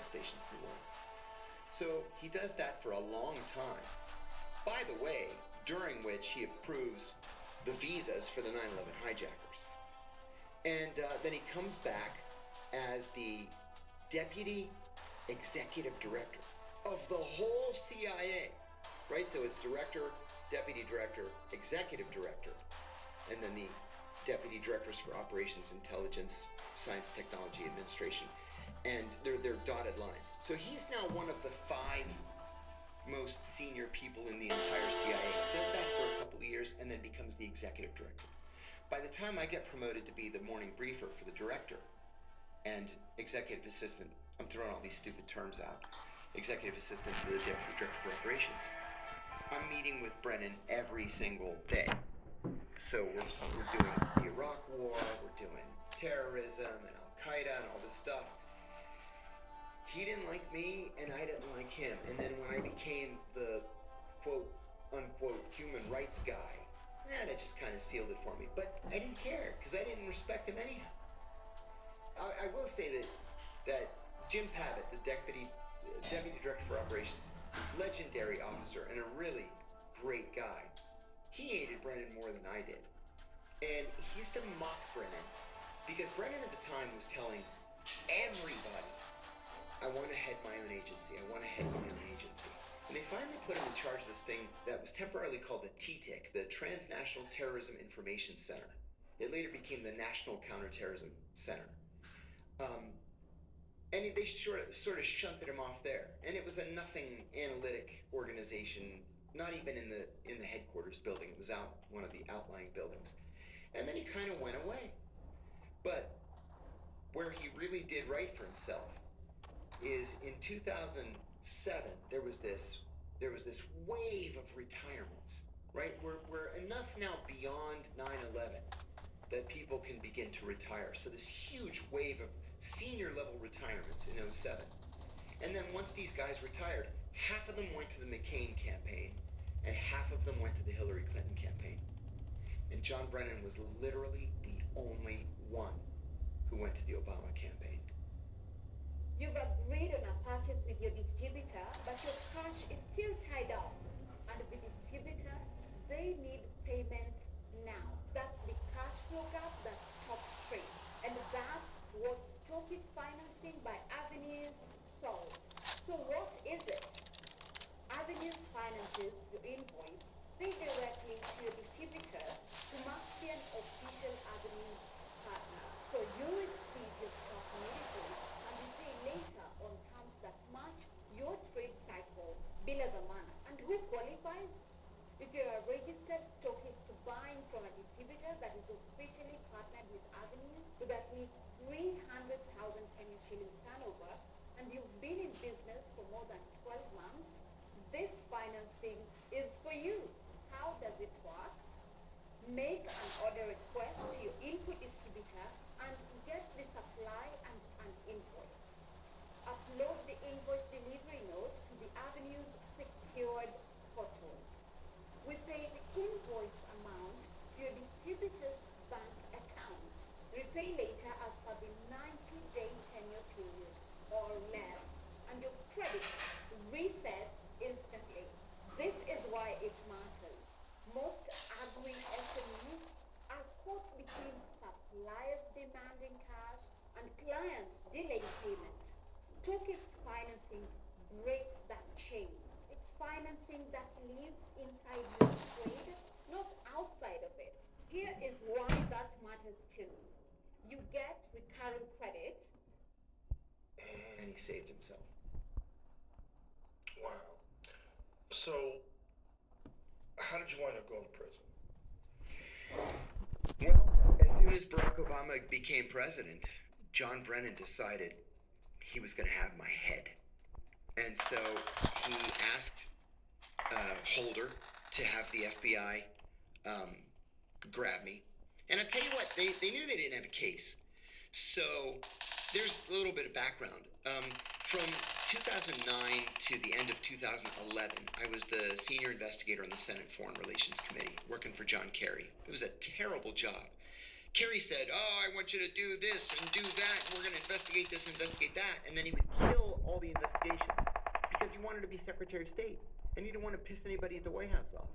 stations in the world. So he does that for a long time. By the way, during which he approves the visas for the 9/11 hijackers. And then he comes back as the deputy executive director of the whole CIA, right? So it's director, deputy director, executive director, and then the deputy directors for operations, intelligence, science, technology, administration, and they're dotted lines. So he's now one of the 5 most senior people in the entire CIA. Does that for a couple of years and then becomes the executive director. By the time I get promoted to be the morning briefer for the director and executive assistant, I'm throwing all these stupid terms out, executive assistant for the deputy director for operations, I'm meeting with Brennan every single day. So we're doing the Iraq War, we're doing terrorism and Al-Qaeda and all this stuff. He didn't like me and I didn't like him. And then when I became the quote unquote human rights guy, that just kind of sealed it for me. But I didn't care because I didn't respect him anyhow. I will say that Jim Pavitt, the deputy director for operations, legendary officer and a really great guy, he hated Brennan more than I did. And he used to mock Brennan because Brennan at the time was telling everybody, I want to head my own agency. I want to head my own agency. And they finally put him in charge of this thing that was temporarily called the TTIC, the Transnational Terrorism Information Center. It later became the National Counterterrorism Center. And they sort of shunted him off there. And it was a nothing analytic organization, not even in the headquarters building. It was out one of the outlying buildings. And then he kind of went away. But where he really did right for himself is in 2007, there was this wave of retirements, right? We're enough now beyond 9/11 that people can begin to retire. So this huge wave of senior level retirements in 2007. And then once these guys retired, half of them went to the McCain campaign and half of them went to the Hillary Clinton campaign. And John Brennan was literally the only one who went to the Obama campaign. You've agreed on a purchase with your distributor, but your cash is still tied up. And the distributor, they need payment now. That's the cash flow gap that stops trade. And that's what stockist financing by Avenues solves. So what is it? Avenues finances your invoice, pay directly to your distributor to must be an official Avenues partner. So you receive your stock immediately and you pay later on terms that match your trade cycle below the manner. And who qualifies? If you're a registered stockist buying from a distributor that is officially partnered with Avenue with at least 300,000 Kenyan shillings turnover, and you've been in business for more than 12 months, this financing is for you. How does it work? Make an order request to your input distributor and get the supply and an invoice. Upload the invoice delivery note to the Avenue's secured portal. We pay the invoice amount to your distributor's bank accounts. Repay later as per the 90-day tenure period or less, and your credit resets instantly. This is why it matters. Most agri-SMEs are caught between suppliers demanding cash and clients delaying payment. Stockist financing breaks that chain. It's financing that lives inside your trade, not outside of it. Here is why that matters too. You get recurring credit. And he saved himself. Wow. So, how did you wind up going to prison? Well, as soon as Barack Obama became president, John Brennan decided he was going to have my head. And so he asked Holder to have the FBI grab me. And I'll tell you what, they knew they didn't have a case. So there's a little bit of background. From 2009 to the end of 2011, I was the senior investigator on the Senate Foreign Relations Committee, working for John Kerry. It was a terrible job. Kerry said, I want you to do this and do that, and we're going to investigate this and investigate that. And then he would kill all the Secretary of State, and you don't want to piss anybody at the White House off.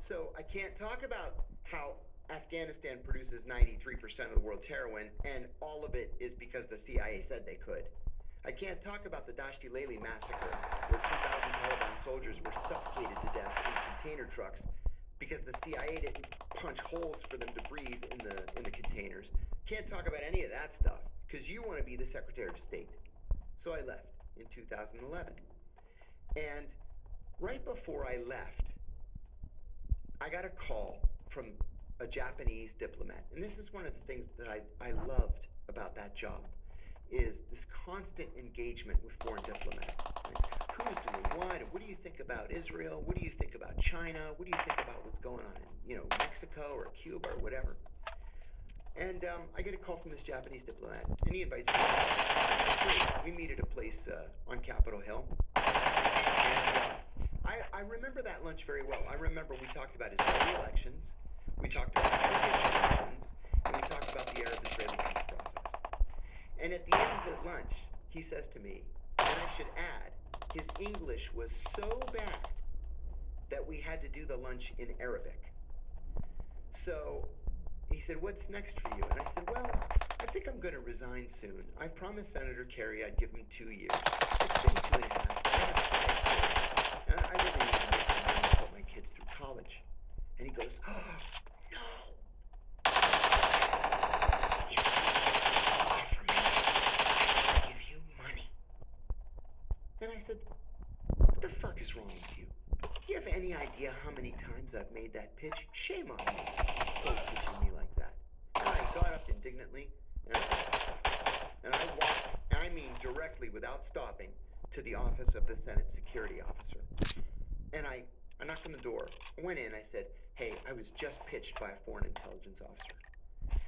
So I can't talk about how Afghanistan produces 93% of the world's heroin, and all of it is because the CIA said they could. I can't talk about the Dashti Lele massacre, where 2,000 Taliban soldiers were suffocated to death in container trucks because the CIA didn't punch holes for them to breathe in the containers. Can't talk about any of that stuff, because you want to be the Secretary of State. So I left in 2011. And right before I left, I got a call from a Japanese diplomat. And this is one of the things that I loved about that job, is this constant engagement with foreign diplomats. Who's doing what? What do you think about Israel? What do you think about China? What do you think about what's going on in, Mexico or Cuba or whatever? And I get a call from this Japanese diplomat, and he invites me. We meet at a place on Capitol Hill. And I remember that lunch very well. I remember we talked about Israeli elections, we talked about Turkish elections, and we talked about the Arab-Israeli peace process. And at the end of the lunch, he says to me, and I should add, his English was so bad that we had to do the lunch in Arabic. So he said, "What's next for you?" And I said, "Well, I think I'm going to resign soon. I promised Senator Kerry I'd give him 2 years. It's been 2.5. And I really need to make some money to put my kids through college." And he goes, "Oh, no. If you offer me, I'll give you money." And I said, "What the fuck is wrong with you? Do you have any idea how many times I've made that pitch? Shame on you. Don't pitching me like that." And I got up indignantly, and I walked, I mean directly without stopping, to the office of the Senate Security Officer. And I knocked on the door. I went in, I said, "Hey, I was just pitched by a foreign intelligence officer."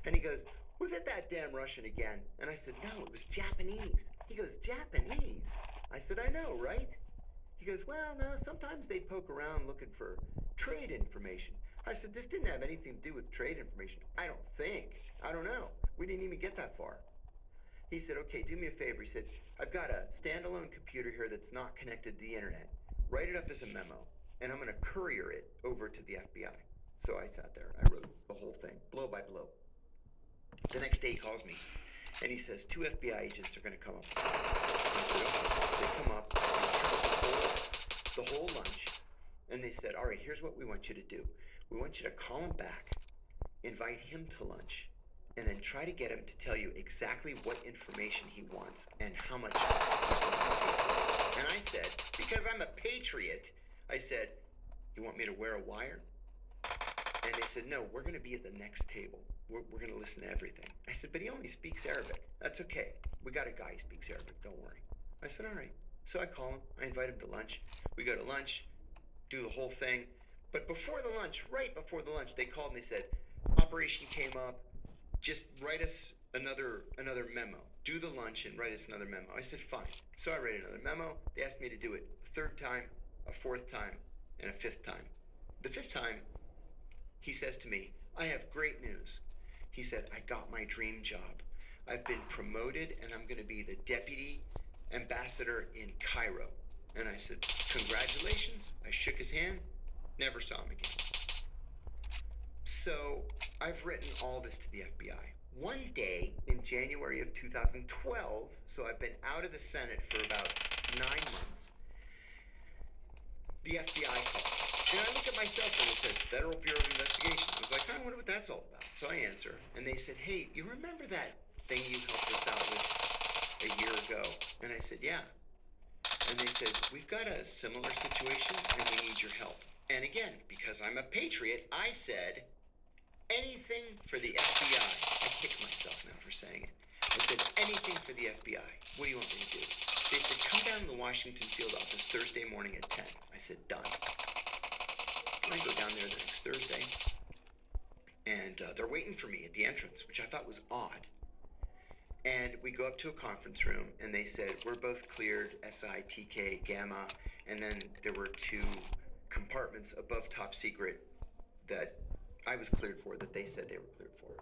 And he goes, "Was it that damn Russian again?" And I said, "No, it was Japanese." He goes, "Japanese?" I said, "I know, right?" He goes, "Well, no, sometimes they poke around looking for trade information." I said, "This didn't have anything to do with trade information. I don't think. I don't know. We didn't even get that far." He said, "Okay, do me a favor." He said, "I've got a standalone computer here that's not connected to the internet. Write it up as a memo, and I'm going to courier it over to the FBI." So I sat there. I wrote the whole thing, blow by blow. The next day he calls me, and he says, 2 FBI agents are going to come up. I said, "Okay." They come up, the whole lunch, and they said, "All right, here's what we want you to do. We want you to call him back, invite him to lunch, and then try to get him to tell you exactly what information he wants and how much he's going to pay." And I said, because I'm a patriot, I said, "You want me to wear a wire?" And they said, "No, we're going to be at the next table. We're going to listen to everything." I said, "But he only speaks Arabic." "That's okay. We got a guy who speaks Arabic. Don't worry." I said, "All right." So I call him. I invite him to lunch. We go to lunch, do the whole thing. But before the lunch, right before the lunch, they called and they said, "Operation came up. Just write us another memo. Do the lunch and write us another memo." I said, "Fine." So I write another memo. They asked me to do it a 3rd time, a 4th time, and a 5th time. The 5th time, he says to me, "I have great news." He said, "I got my dream job. I've been promoted and I'm going to be the deputy ambassador in Cairo." And I said, "Congratulations." I shook his hand, never saw him again. So I've written all this to the FBI. One day in January of 2012, so I've been out of the Senate for about 9 months, the FBI calls. And I look at my cell phone, it says Federal Bureau of Investigation. I was like, I wonder what that's all about. So I answer, and they said, "Hey, you remember that thing you helped us out with a year ago?" And I said, "Yeah." And they said, "We've got a similar situation, and we need your help." And again, because I'm a patriot, I said, "Anything for the FBI." I kick myself now for saying it. I said, "Anything for the FBI. What do you want me to do?" They said, "Come down to the Washington field office Thursday morning at 10. I said, "Done." I go down there the next Thursday, and they're waiting for me at the entrance, which I thought was odd. And we go up to a conference room, and they said, "We're both cleared, SI, TK, Gamma," and then there were 2 compartments above top secret that I was cleared for, that they said they were cleared for.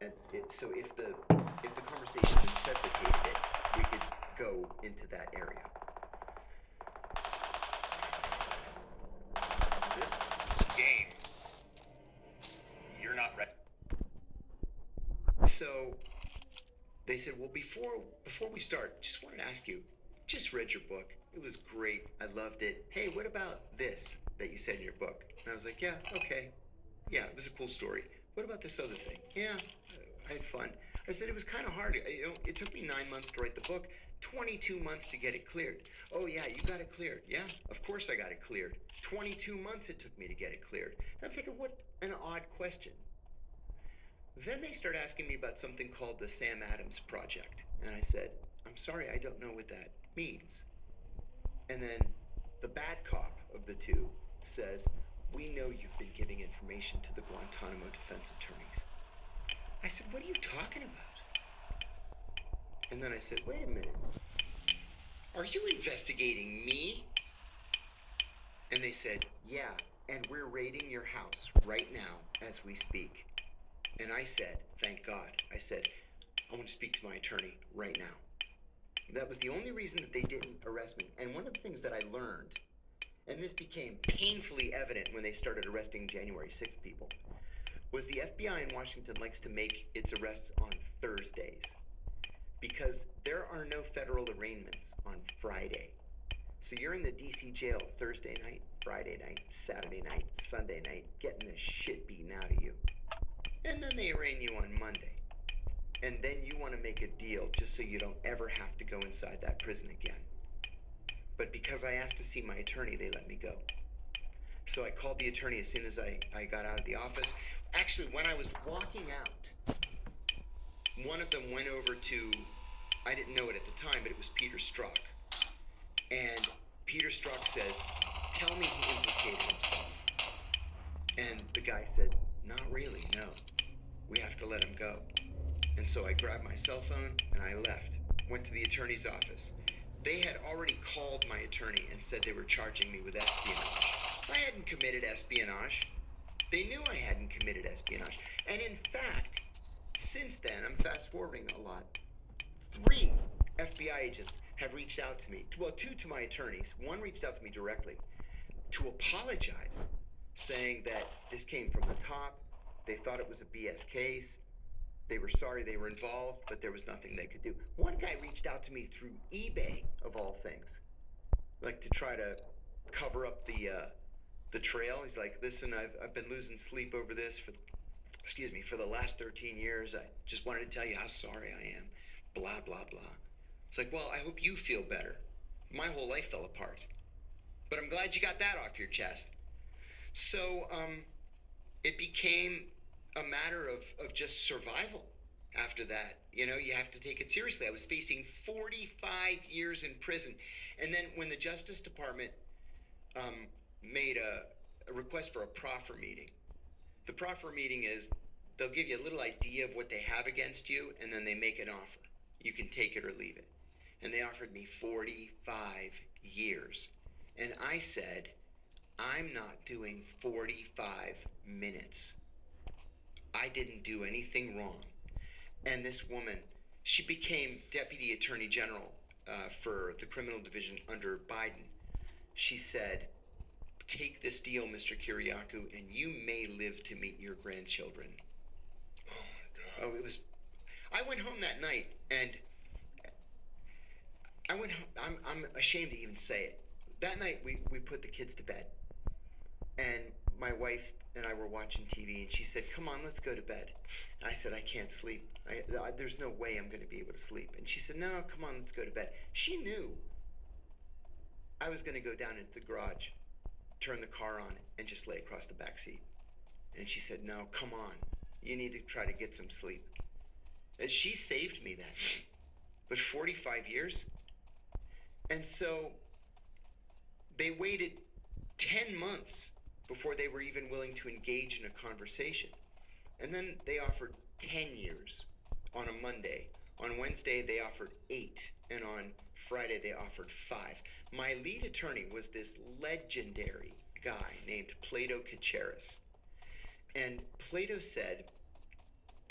And so if the conversation necessitated it, we could go into that area. So they said, well, before we start, just wanted to ask you, just read your book. It was great. I loved it. Hey, what about this that you said in your book? And I was like, yeah, okay. Yeah, it was a cool story. What about this other thing? Yeah, I had fun. I said it was kind of hard. It took me 9 months to write the book, 22 months to get it cleared. Oh yeah, you got it cleared. Yeah, of course I got it cleared. 22 months it took me to get it cleared. I'm thinking, what an odd question. Then they start asking me about something called the Sam Adams Project. And I said, I'm sorry, I don't know what that means. And then the bad cop of the two says, we know you've been giving information to the Guantanamo defense attorneys. I said, what are you talking about? And then I said, wait a minute. Are you investigating me? And they said, yeah, and we're raiding your house right now as we speak. And I said, thank God. I said, I want to speak to my attorney right now. That was the only reason that they didn't arrest me. And one of the things that I learned, and this became painfully evident when they started arresting January 6th people, was the FBI in Washington likes to make its arrests on Thursdays because there are no federal arraignments on Friday. So you're in the DC jail Thursday night, Friday night, Saturday night, Sunday night, getting the shit beaten out of you. And then they arraign you on Monday. And then you want to make a deal just so you don't ever have to go inside that prison again. But because I asked to see my attorney, they let me go. So I called the attorney as soon as I got out of the office. Actually, when I was walking out, one of them went over to, I didn't know it at the time, but it was Peter Strzok. And Peter Strzok says, tell me he implicated himself. And the guy said, not really, no. We have to let him go. And so I grabbed my cell phone and I left, went to the attorney's office. They had already called my attorney and said they were charging me with espionage. I hadn't committed espionage. They knew I hadn't committed espionage. And in fact, since then, I'm fast forwarding a lot, 3 FBI agents have reached out to me. Well, 2 to my attorneys. 1 reached out to me directly to apologize, saying that this came from the top. They thought it was a BS case. They were sorry they were involved, but there was nothing they could do. One guy reached out to me through eBay, of all things, like to try to cover up the trail. He's like, listen, I've been losing sleep over this for the last 13 years. I just wanted to tell you how sorry I am. Blah, blah, blah. It's like, well, I hope you feel better. My whole life fell apart. But I'm glad you got that off your chest. So, it became a matter of just survival after that. You know, you have to take it seriously. I was facing 45 years in prison. And then when the Justice Department made a request for a proffer meeting, the proffer meeting is they'll give you a little idea of what they have against you, and then they make an offer. You can take it or leave it. And they offered me 45 years. And I said, I'm not doing 45 minutes. I didn't do anything wrong. And this woman, she became Deputy Attorney General for the criminal division under Biden. She said, take this deal, Mr. Kiriakou, and you may live to meet your grandchildren. Oh, my God. Oh, it was... I went home that night, and I went home... I'm ashamed to even say it. That night, we put the kids to bed. And my wife and I were watching TV, and she said, come on, let's go to bed. And I said, I can't sleep. There's no way I'm going to be able to sleep. And she said, no, come on, let's go to bed. She knew I was going to go down into the garage, turn the car on, and just lay across the back seat. And she said, no, come on. You need to try to get some sleep. And she saved me that night. But 45 years? And so they waited 10 months before they were even willing to engage in a conversation. And then they offered 10 years on a Monday. On Wednesday, they offered 8. And on Friday, they offered 5. My lead attorney was this legendary guy named Plato Kacharis. And Plato said,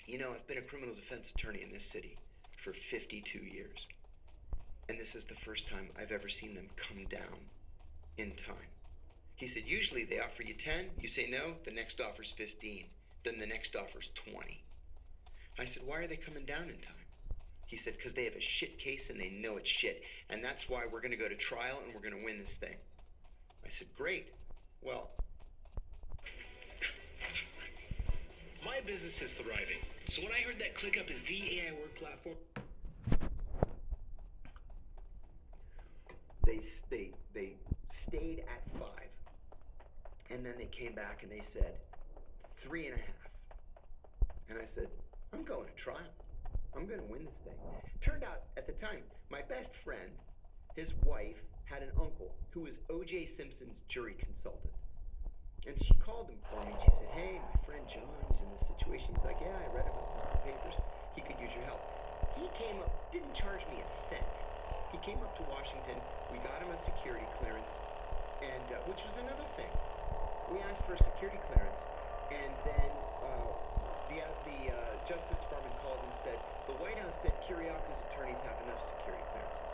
you know, I've been a criminal defense attorney in this city for 52 years. And this is the first time I've ever seen them come down in time. He said, usually they offer you 10, you say no, the next offer's 15, then the next offer's 20. I said, why are they coming down in time? He said, because they have a shit case and they know it's shit. And that's why we're going to go to trial and we're going to win this thing. I said, great. Well, my business is thriving. So when I heard that ClickUp is the AI work platform, they stayed at 5. And then they came back and they said 3.5. And I said, I'm going to trial. I'm going to win this thing. Turned out, at the time, my best friend, his wife, had an uncle who was O.J. Simpson's jury consultant. And she called him for me and she said, hey, my friend John is in this situation. He's like, yeah, I read about this in the papers. He could use your help. He came up, didn't charge me a cent. He came up to Washington. We got him a security clearance, and which was another thing. We asked for a security clearance, and then the Justice Department called and said, the White House said Kiriakou's attorneys have enough security clearances.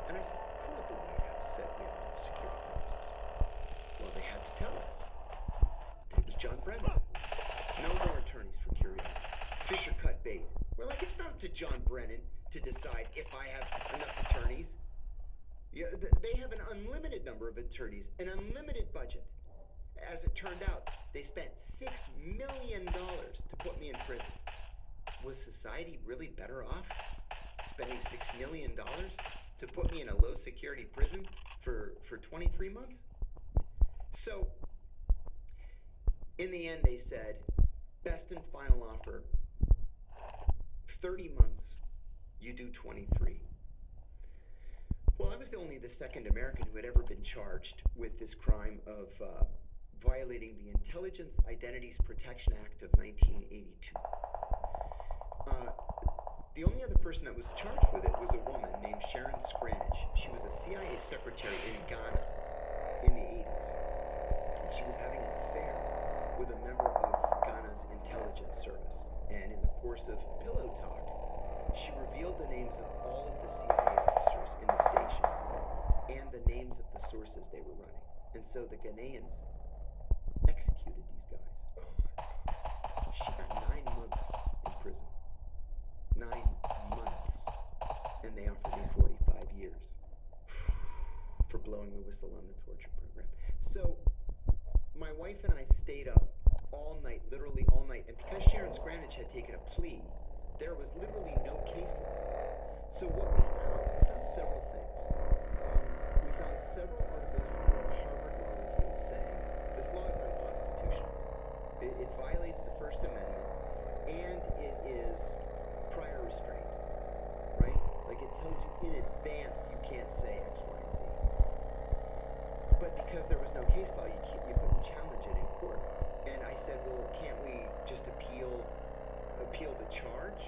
And I said, who at the White House said we have enough security clearances? Well, they had to tell us. It was John Brennan. No more attorneys for Kiriakou. Fisher cut bait. We're like, it's not up to John Brennan to decide if I have enough attorneys. Yeah, they have an unlimited number of attorneys, an unlimited budget. As it turned out, they spent $6 million to put me in prison. Was society really better off spending $6 million to put me in a low-security prison for 23 months? So, in the end, they said, best and final offer, 30 months, you do 23. Well, I was only the second American who had ever been charged with this crime of violating the Intelligence Identities Protection Act of 1982. The only other person that was charged with it was a woman named Sharon Scranage. She was a CIA secretary in Ghana in the 80s. And she was having an affair with a member of Ghana's intelligence service. And in the course of pillow talk, she revealed the names of all of the CIA officers in the station and the names of the sources they were running. And so the Ghanaians executed these guys. She got 9 months in prison. 9 months. And they offered me 45 years for blowing the whistle on the torture program. So my wife and I stayed up all night, literally all night. And because Sharon Scranage had taken a plea, there was literally no case law. So what we found several things. We found several articles from the Harvard Law Review saying this law is unconstitutional. It violates the First Amendment, and it is prior restraint, right? Like it tells you in advance you can't say X, Y, and Z. But because there was no case law, you couldn't challenge it in court. And I said, well, can't we just appeal the charge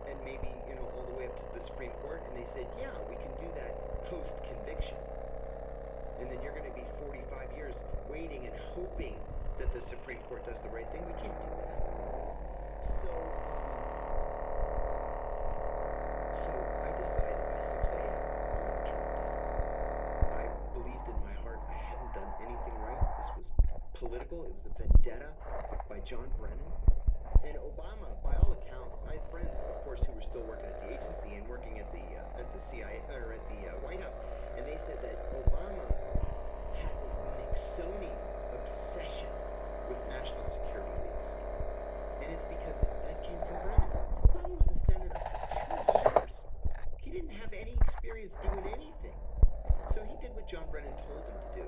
and maybe, all the way up to the Supreme Court? And they said, yeah, we can do that post-conviction. And then you're going to be 45 years waiting and hoping that the Supreme Court does the right thing. We can't do that. So I decided by 6 a.m. I'm going to turn it down. I believed in my heart I hadn't done anything right. This was political. It was a vendetta by John Brennan. And Obama, by all accounts, I had friends, of course, who were still working at the agency and working at the CIA or at the White House, and they said that Obama had this Nixonian obsession with national security leaks, and it's because that came from Brennan. Obama was a senator for 2 years. He didn't have any experience doing anything, so he did what John Brennan told him to do.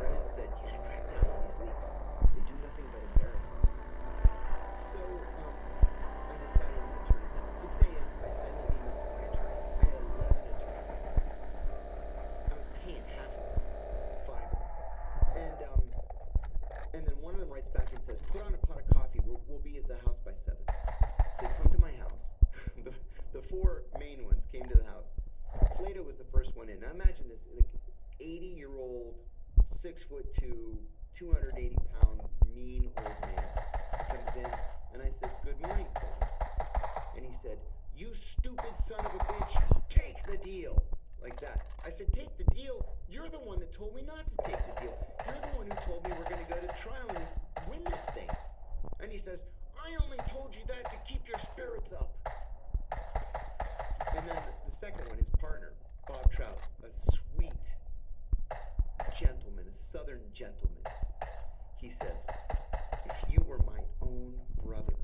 Brennan said, "You gotta crack down on these leaks. They do nothing but embarrass us." So, I decided I'm going to turn it down. 6 a.m., I sent an email to my attorney. I had 11 attorneys. I was paying half of them, 5 of them. And then one of them writes back and says, put on a pot of coffee. We'll be at the house by 7. So they come to my house. The 4 main ones came to the house. Plato was the first one in. Now imagine this, like 80-year-old, 6'2", 280-pound, mean old man comes in, and I said, good morning, Plato. And he said, you stupid son of a bitch, take the deal. Like that. I said, take the deal? You're the one that told me not to take the deal. You're the one who told me we're going to go to trial and win this thing. And he says, I I only told you that to keep your spirits up. And then the second one, his partner, Bob Trout, a sweet gentleman, a southern gentleman. He says, if you were my own brother,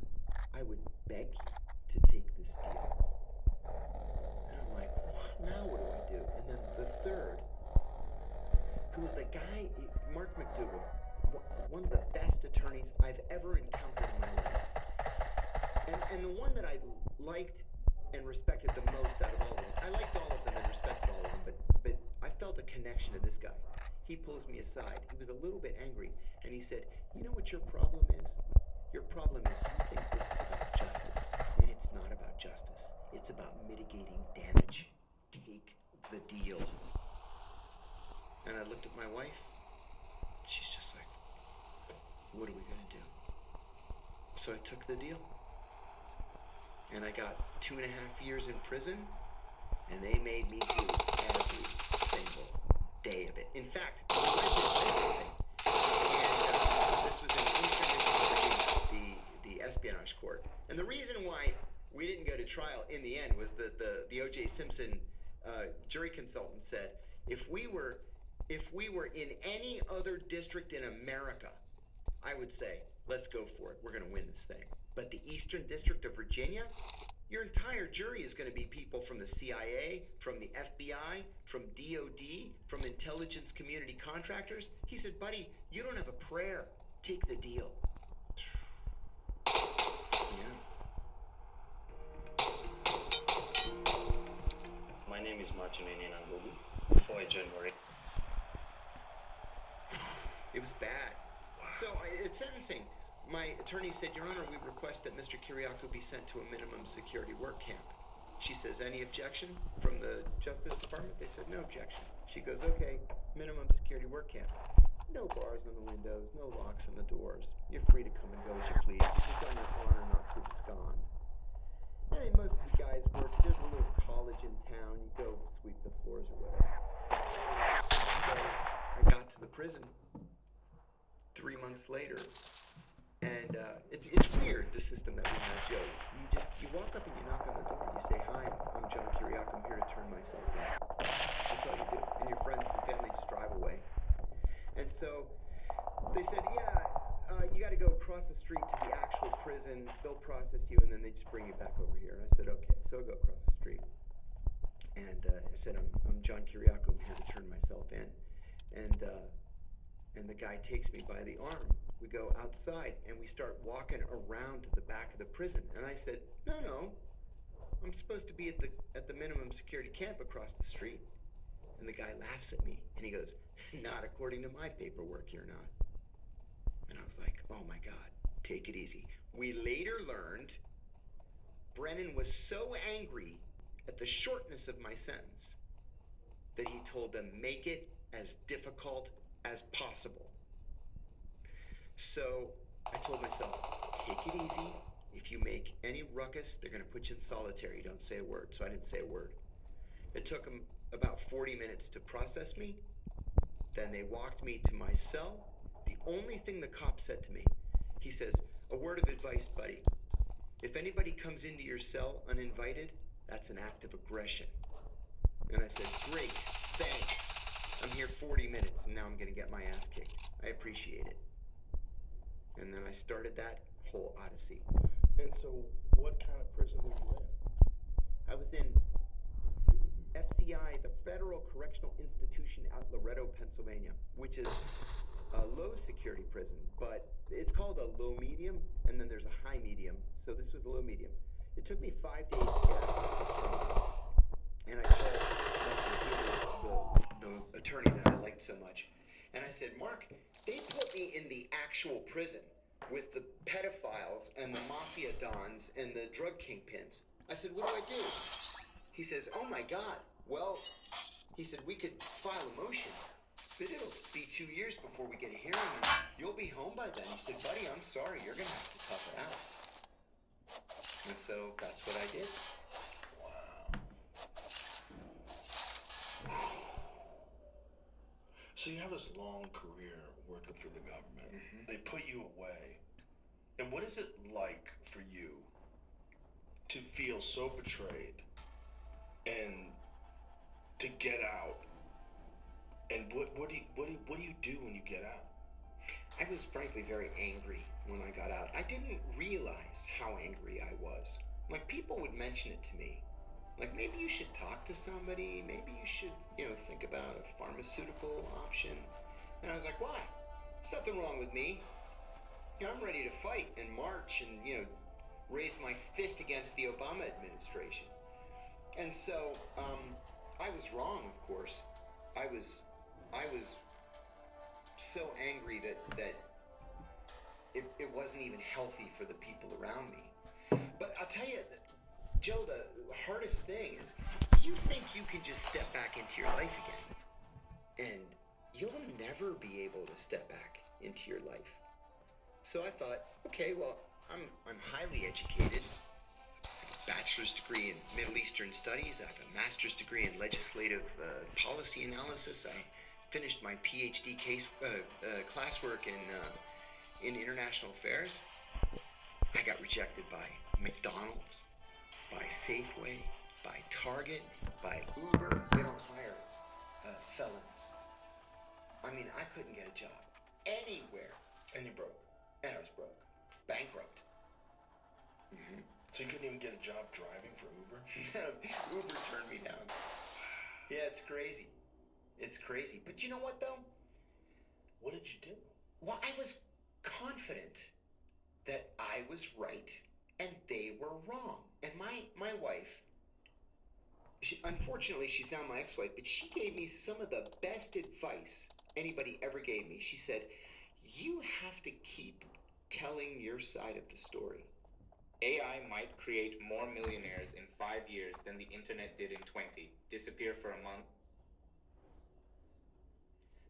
I would beg you to take this deal. And I'm like, now what do I do? And then the third, who was the guy, Mark McDougal, one of the best attorneys I've ever encountered in my life. And the one that I liked and respected the most out of all of them. I liked all of them and respected all of them, but I felt a connection to this guy. He pulls me aside. He was a little bit angry, and he said, you know what your problem is? Your problem is you think this is about justice, and it's not about justice. It's about mitigating damage. Take the deal. And I looked at my wife. She's just like, what are we going to do? So I took the deal. And I got 2.5 years in prison, and they made me do every single day of it. In fact, we went to sentencing, and this was in Eastern District, the espionage court. And the reason why we didn't go to trial in the end was that the O.J. Simpson jury consultant said, if we were in any other district in America, I would say, let's go for it. We're going to win this thing. But the Eastern District of Virginia, your entire jury is going to be people from the CIA, from the FBI, from DOD, from intelligence community contractors. He said, buddy, you don't have a prayer. Take the deal. Yeah. My name is Martin Erangel. Before I joined Marine. It was bad. So at sentencing, my attorney said, Your Honor, we request that Mr. Kiriakou be sent to a minimum security work camp. She says, any objection from the Justice Department? They said, no objection. She goes, okay, minimum security work camp. No bars on the windows, no locks on the doors. You're free to come and go as you please. It's on your honor not to abscond. And most of the guys work, there's a little college in town, you go sweep the floors or whatever. So I got to the prison 3 months later. And it's weird, the system that we have, Joe. You walk up and you knock on the door and you say, hi, I'm John Kiriakou, I'm here to turn myself in. That's all you do. And your friends and family just drive away. And so they said, you got to go across the street to the actual prison. They'll process you, and then they just bring you back over here. And I said, okay. So I go across the street. And I said, I'm John Kiriakou, I'm here to turn myself in. And the guy takes me by the arm. We go outside and we start walking around to the back of the prison. And I said, no, I'm supposed to be at the minimum security camp across the street. And the guy laughs at me and he goes, not according to my paperwork, you're not. And I was like, oh my God, take it easy. We later learned Brennan was so angry at the shortness of my sentence that he told them, make it as difficult as possible. So I told myself, take it easy. If you make any ruckus, they're going to put you in solitary. Don't say a word. So I didn't say a word. It took them about 40 minutes to process me. Then they walked me to my cell. The only thing the cop said to me, he says, a word of advice, buddy. If anybody comes into your cell uninvited, that's an act of aggression. And I said, great, thanks. I'm here 40 minutes and now I'm going to get my ass kicked. I appreciate it. And then I started that whole odyssey. And so, what kind of prison were you in? I was in FCI, the Federal Correctional Institution out Loretto, Pennsylvania, which is a low security prison, but it's called a low medium, and then there's a high medium. So this was a low medium. It took me 5 days to get out. And I called the attorney that I liked so much. And I said, Mark, they put me in the actual prison with the pedophiles and the mafia dons and the drug kingpins. I said, what do I do? He says, oh my God. Well, he said, we could file a motion, but it'll be 2 years before we get a hearing and you'll be home by then. He said, buddy, I'm sorry, you're going to have to tough it out. And so that's what I did. Wow. So you have this long career working for the government. Mm-hmm. They put you away. And what is it like for you to feel so betrayed and to get out? And what do you do when you get out? I was frankly very angry when I got out. I didn't realize how angry I was. Like, people would mention it to me. Like, maybe you should talk to somebody. Maybe you should, think about a pharmaceutical option. And I was like, why? There's nothing wrong with me. I'm ready to fight and march and, raise my fist against the Obama administration. And so, I was wrong, of course. I was so angry that it wasn't even healthy for the people around me. But I'll tell you, Joe, the hardest thing is you think you can just step back into your life again, and you'll never be able to step back into your life. So I thought, okay, well, I'm highly educated. I have a bachelor's degree in Middle Eastern Studies. I have a master's degree in legislative policy analysis. I finished my PhD classwork in international affairs. I got rejected by McDonald's, by Safeway, by Target, by Uber. They don't hire felons. I mean, I couldn't get a job anywhere. And you're broke. And I was broke. Bankrupt. Mm-hmm. So you couldn't even get a job driving for Uber? Uber turned me down. Yeah, it's crazy. It's crazy. But you know what, though? What did you do? Well, I was confident that I was right and they were wrong. And my wife, unfortunately, she's now my ex-wife, but she gave me some of the best advice anybody ever gave me. She said, you have to keep telling your side of the story. AI might create more millionaires in 5 years than the internet did in 20. Disappear for a month.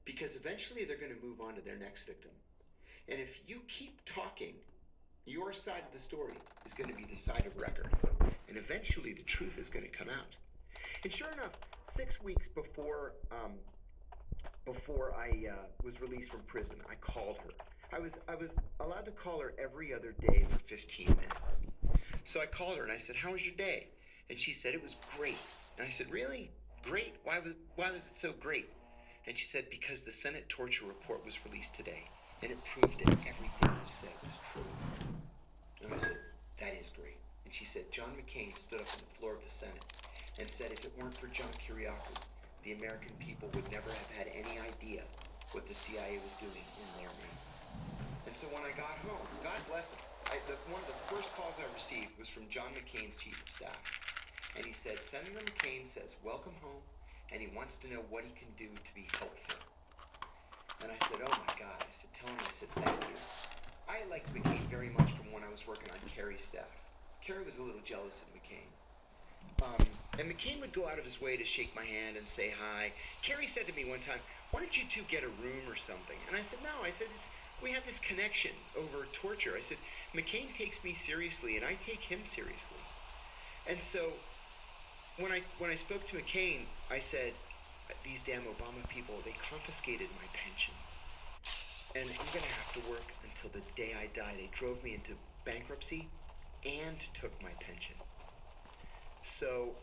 Because eventually they're going to move on to their next victim. And if you keep talking, your side of the story is going to be the side of record. And eventually the truth is going to come out. And sure enough, 6 weeks before I was released from prison, I called her. I was allowed to call her every other day for 15 minutes. So I called her and I said, how was your day? And she said, it was great. And I said, really? Great? Why was it so great? And she said, because the Senate torture report was released today, and it proved that everything you said was true. And I said, that is great. And she said, John McCain stood up on the floor of the Senate and said if it weren't for John Kiriakou, the American people would never have had any idea what the CIA was doing in their name. And so when I got home, God bless him, one of the first calls I received was from John McCain's chief of staff. And he said, Senator McCain says, welcome home, and he wants to know what he can do to be helpful. And I said, oh my God. I said, tell him, I said, thank you. I liked McCain very much from when I was working on Kerry's staff. Kerry was a little jealous of McCain. And McCain would go out of his way to shake my hand and say hi. Kerry said to me one time, why don't you two get a room or something? And I said, no. I said, we have this connection over torture. I said, McCain takes me seriously and I take him seriously. And so when I spoke to McCain, I said, these damn Obama people, they confiscated my pension. And I'm going to have to work until the day I die. They drove me into bankruptcy and took my pension. So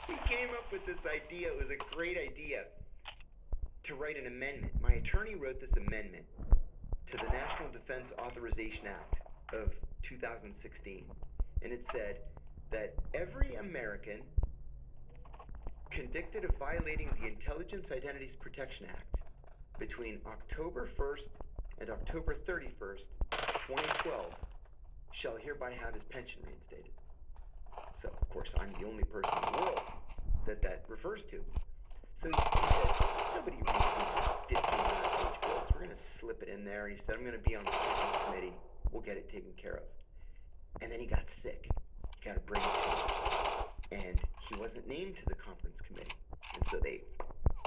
he came up with this idea. It was a great idea to write an amendment. My attorney wrote this amendment to the National Defense Authorization Act of 2016. And it said that every American convicted of violating the Intelligence Identities Protection Act between October 1st and October 31st, 2012, shall hereby have his pension reinstated. So, of course, I'm the only person in the world that refers to. So he said, nobody reads these 15-page bills. We're going to slip it in there. And he said, I'm going to be on the conference committee. We'll get it taken care of. And then he got sick. He got a brain tumor. And he wasn't named to the conference committee. And so they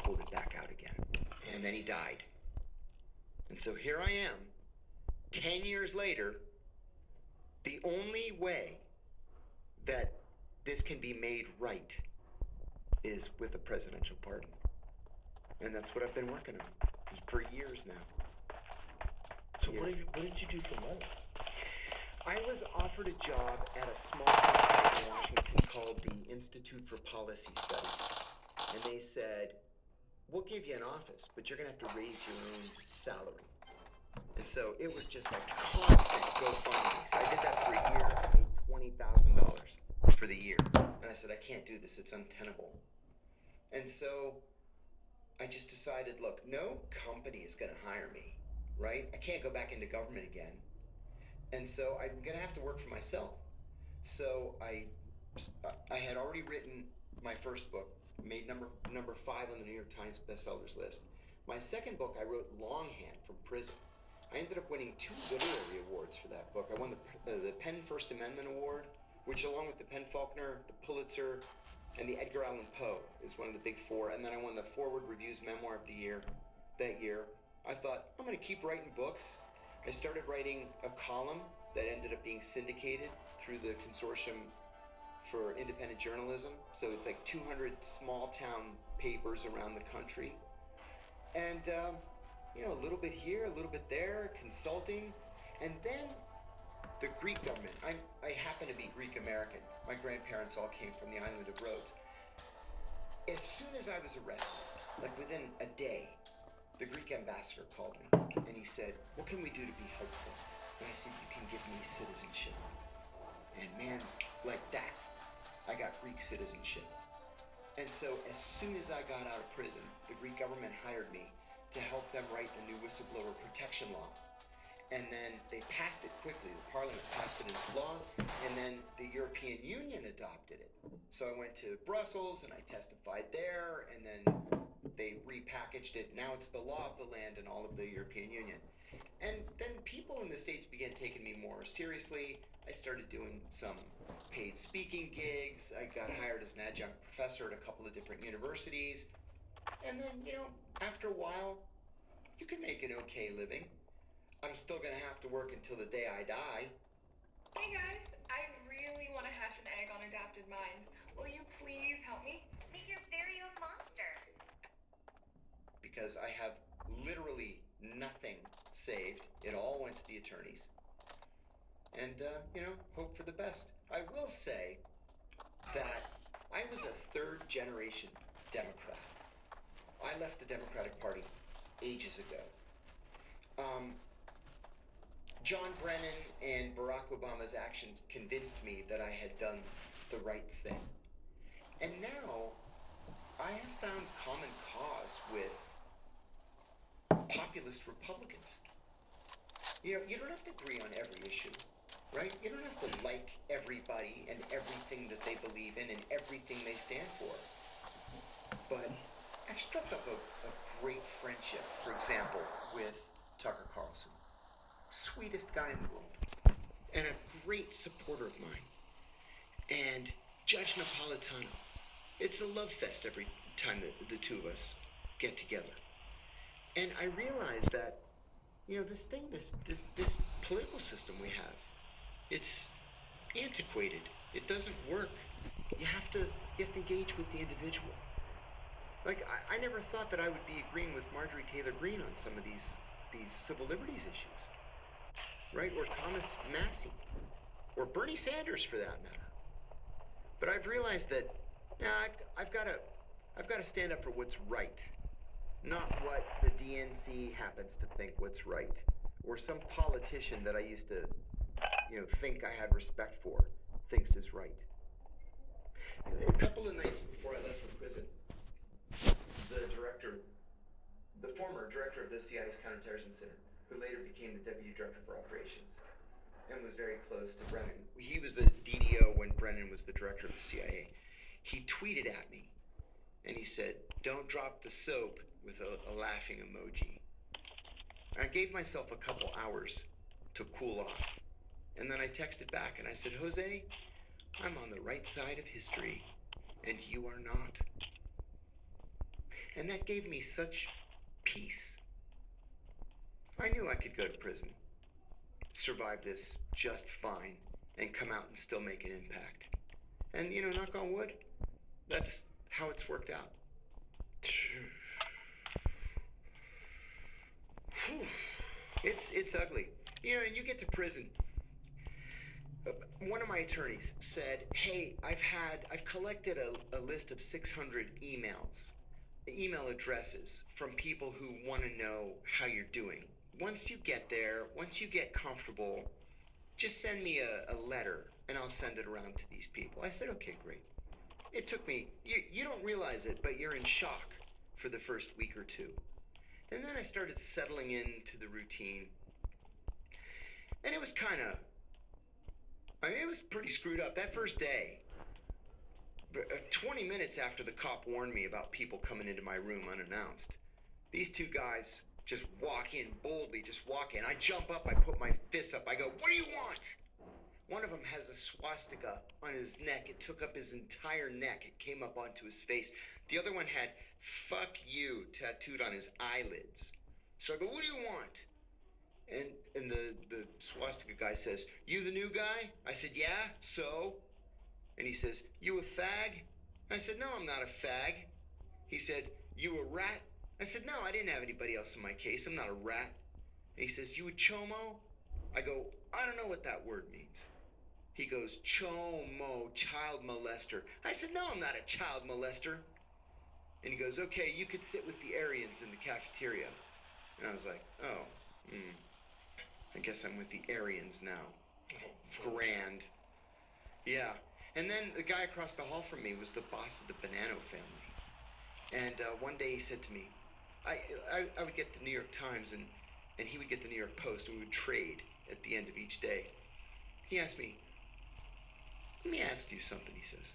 pulled it back out again. And then he died. And so here I am, 10 years later. The only way that this can be made right is with a presidential pardon. And that's what I've been working on for years now. So what did you do for money? I was offered a job at a small company in Washington called the Institute for Policy Studies. And they said, we'll give you an office, but you're going to have to raise your own salary. And so it was just like constant GoFundMe. So I did that for a year. I made $20,000 for the year. And I said, I can't do this. It's untenable. And so I just decided, look, no company is going to hire me, right? I can't go back into government again. And so I'm going to have to work for myself. So I had already written my first book, made number 5 on the New York Times bestsellers list. My second book I wrote longhand from prison. I ended up winning 2 literary awards for that book. I won the Penn First Amendment Award, which along with the Penn Faulkner, the Pulitzer, and the Edgar Allan Poe is one of the big 4. And then I won the Forward Review's Memoir of the Year that year. I thought, I'm going to keep writing books. I started writing a column that ended up being syndicated through the Consortium for Independent Journalism. So it's like 200 small town papers around the country. And, a little bit here, a little bit there, consulting. And then the Greek government. I happen to be Greek American. My grandparents all came from the island of Rhodes. As soon as I was arrested, like within a day, the Greek ambassador called me and he said, what can we do to be helpful? And I said, you can give me citizenship. And man, like that, I got Greek citizenship. And so as soon as I got out of prison, the Greek government hired me to help them write a new whistleblower protection law. And then they passed it quickly. The Parliament passed it into law, and then the European Union adopted it. So I went to Brussels and I testified there, and then they repackaged it. Now it's the law of the land in all of the European Union. And then people in the States began taking me more seriously. I started doing some paid speaking gigs. I got hired as an adjunct professor at a couple of different universities. And then, after a while, you can make an okay living. I'm still gonna have to work until the day I die. Hey guys, I really want to hatch an egg on Adapted Mind. Will you please help me? Make your very own monster. Because I have literally nothing saved. It all went to the attorneys. And, hope for the best. I will say that I was a 3rd generation Democrat. I left the Democratic Party ages ago. John Brennan and Barack Obama's actions convinced me that I had done the right thing. And now I have found common cause with populist Republicans. You don't have to agree on every issue, right? You don't have to like everybody and everything that they believe in and everything they stand for. But I've struck up a great friendship, for example, with Tucker Carlson. Sweetest guy in the world, and a great supporter of mine. And Judge Napolitano. It's a love fest every time that the two of us get together. And I realize that, this political system we have, it's antiquated. It doesn't work. You have to engage with the individual. Like, I never thought that I would be agreeing with Marjorie Taylor Greene on some of these civil liberties issues. Right? Or Thomas Massey. Or Bernie Sanders, for that matter. But I've realized that, I've got to stand up for what's right. Not what the DNC happens to think what's right. Or some politician that I used to, think I had respect for thinks is right. A couple of nights before I left from prison, the former director of the CIA's Counterterrorism Center, who later became the deputy director for operations and was very close to Brennan. He was the DDO when Brennan was the director of the CIA. He tweeted at me and he said, "Don't drop the soap," with a laughing emoji. I gave myself a couple hours to cool off. And then I texted back and I said, "Jose, I'm on the right side of history and you are not." And that gave me such peace. I knew I could go to prison, survive this just fine, and come out and still make an impact. And, knock on wood, that's how it's worked out. It's ugly. You know, and you get to prison. One of my attorneys said, "Hey, I've collected a list of 600 email addresses from people who want to know how you're doing. Once you get there, once you get comfortable, just send me a letter and I'll send it around to these people." I said, "Okay, great." It took me, you don't realize it, but you're in shock for the first week or two. And then I started settling into the routine. And it was it was pretty screwed up. That first day, 20 minutes after the cop warned me about people coming into my room unannounced, these two guys just walk in boldly, just walk in. I jump up, I put my fists up, I go, "What do you want?" One of them has a swastika on his neck. It took up his entire neck. It came up onto his face. The other one had "fuck you" tattooed on his eyelids. So I go, "What do you want?" And the swastika guy says, "You the new guy?" I said, "Yeah, so?" And he says, "You a fag?" I said, "No, I'm not a fag." He said, "You a rat?" I said, "No, I didn't have anybody else in my case. I'm not a rat." And he says, "You a chomo?" I go, "I don't know what that word means." He goes, "Chomo, child molester." I said, "No, I'm not a child molester." And he goes, "Okay, you could sit with the Aryans in the cafeteria." And I was like, "Oh, I guess I'm with the Aryans now." Grand. Yeah. And then the guy across the hall from me was the boss of the Bonanno family. And one day he said to me, I would get the New York Times and he would get the New York Post, and we would trade at the end of each day. He asked me, "Let me ask you something," he says.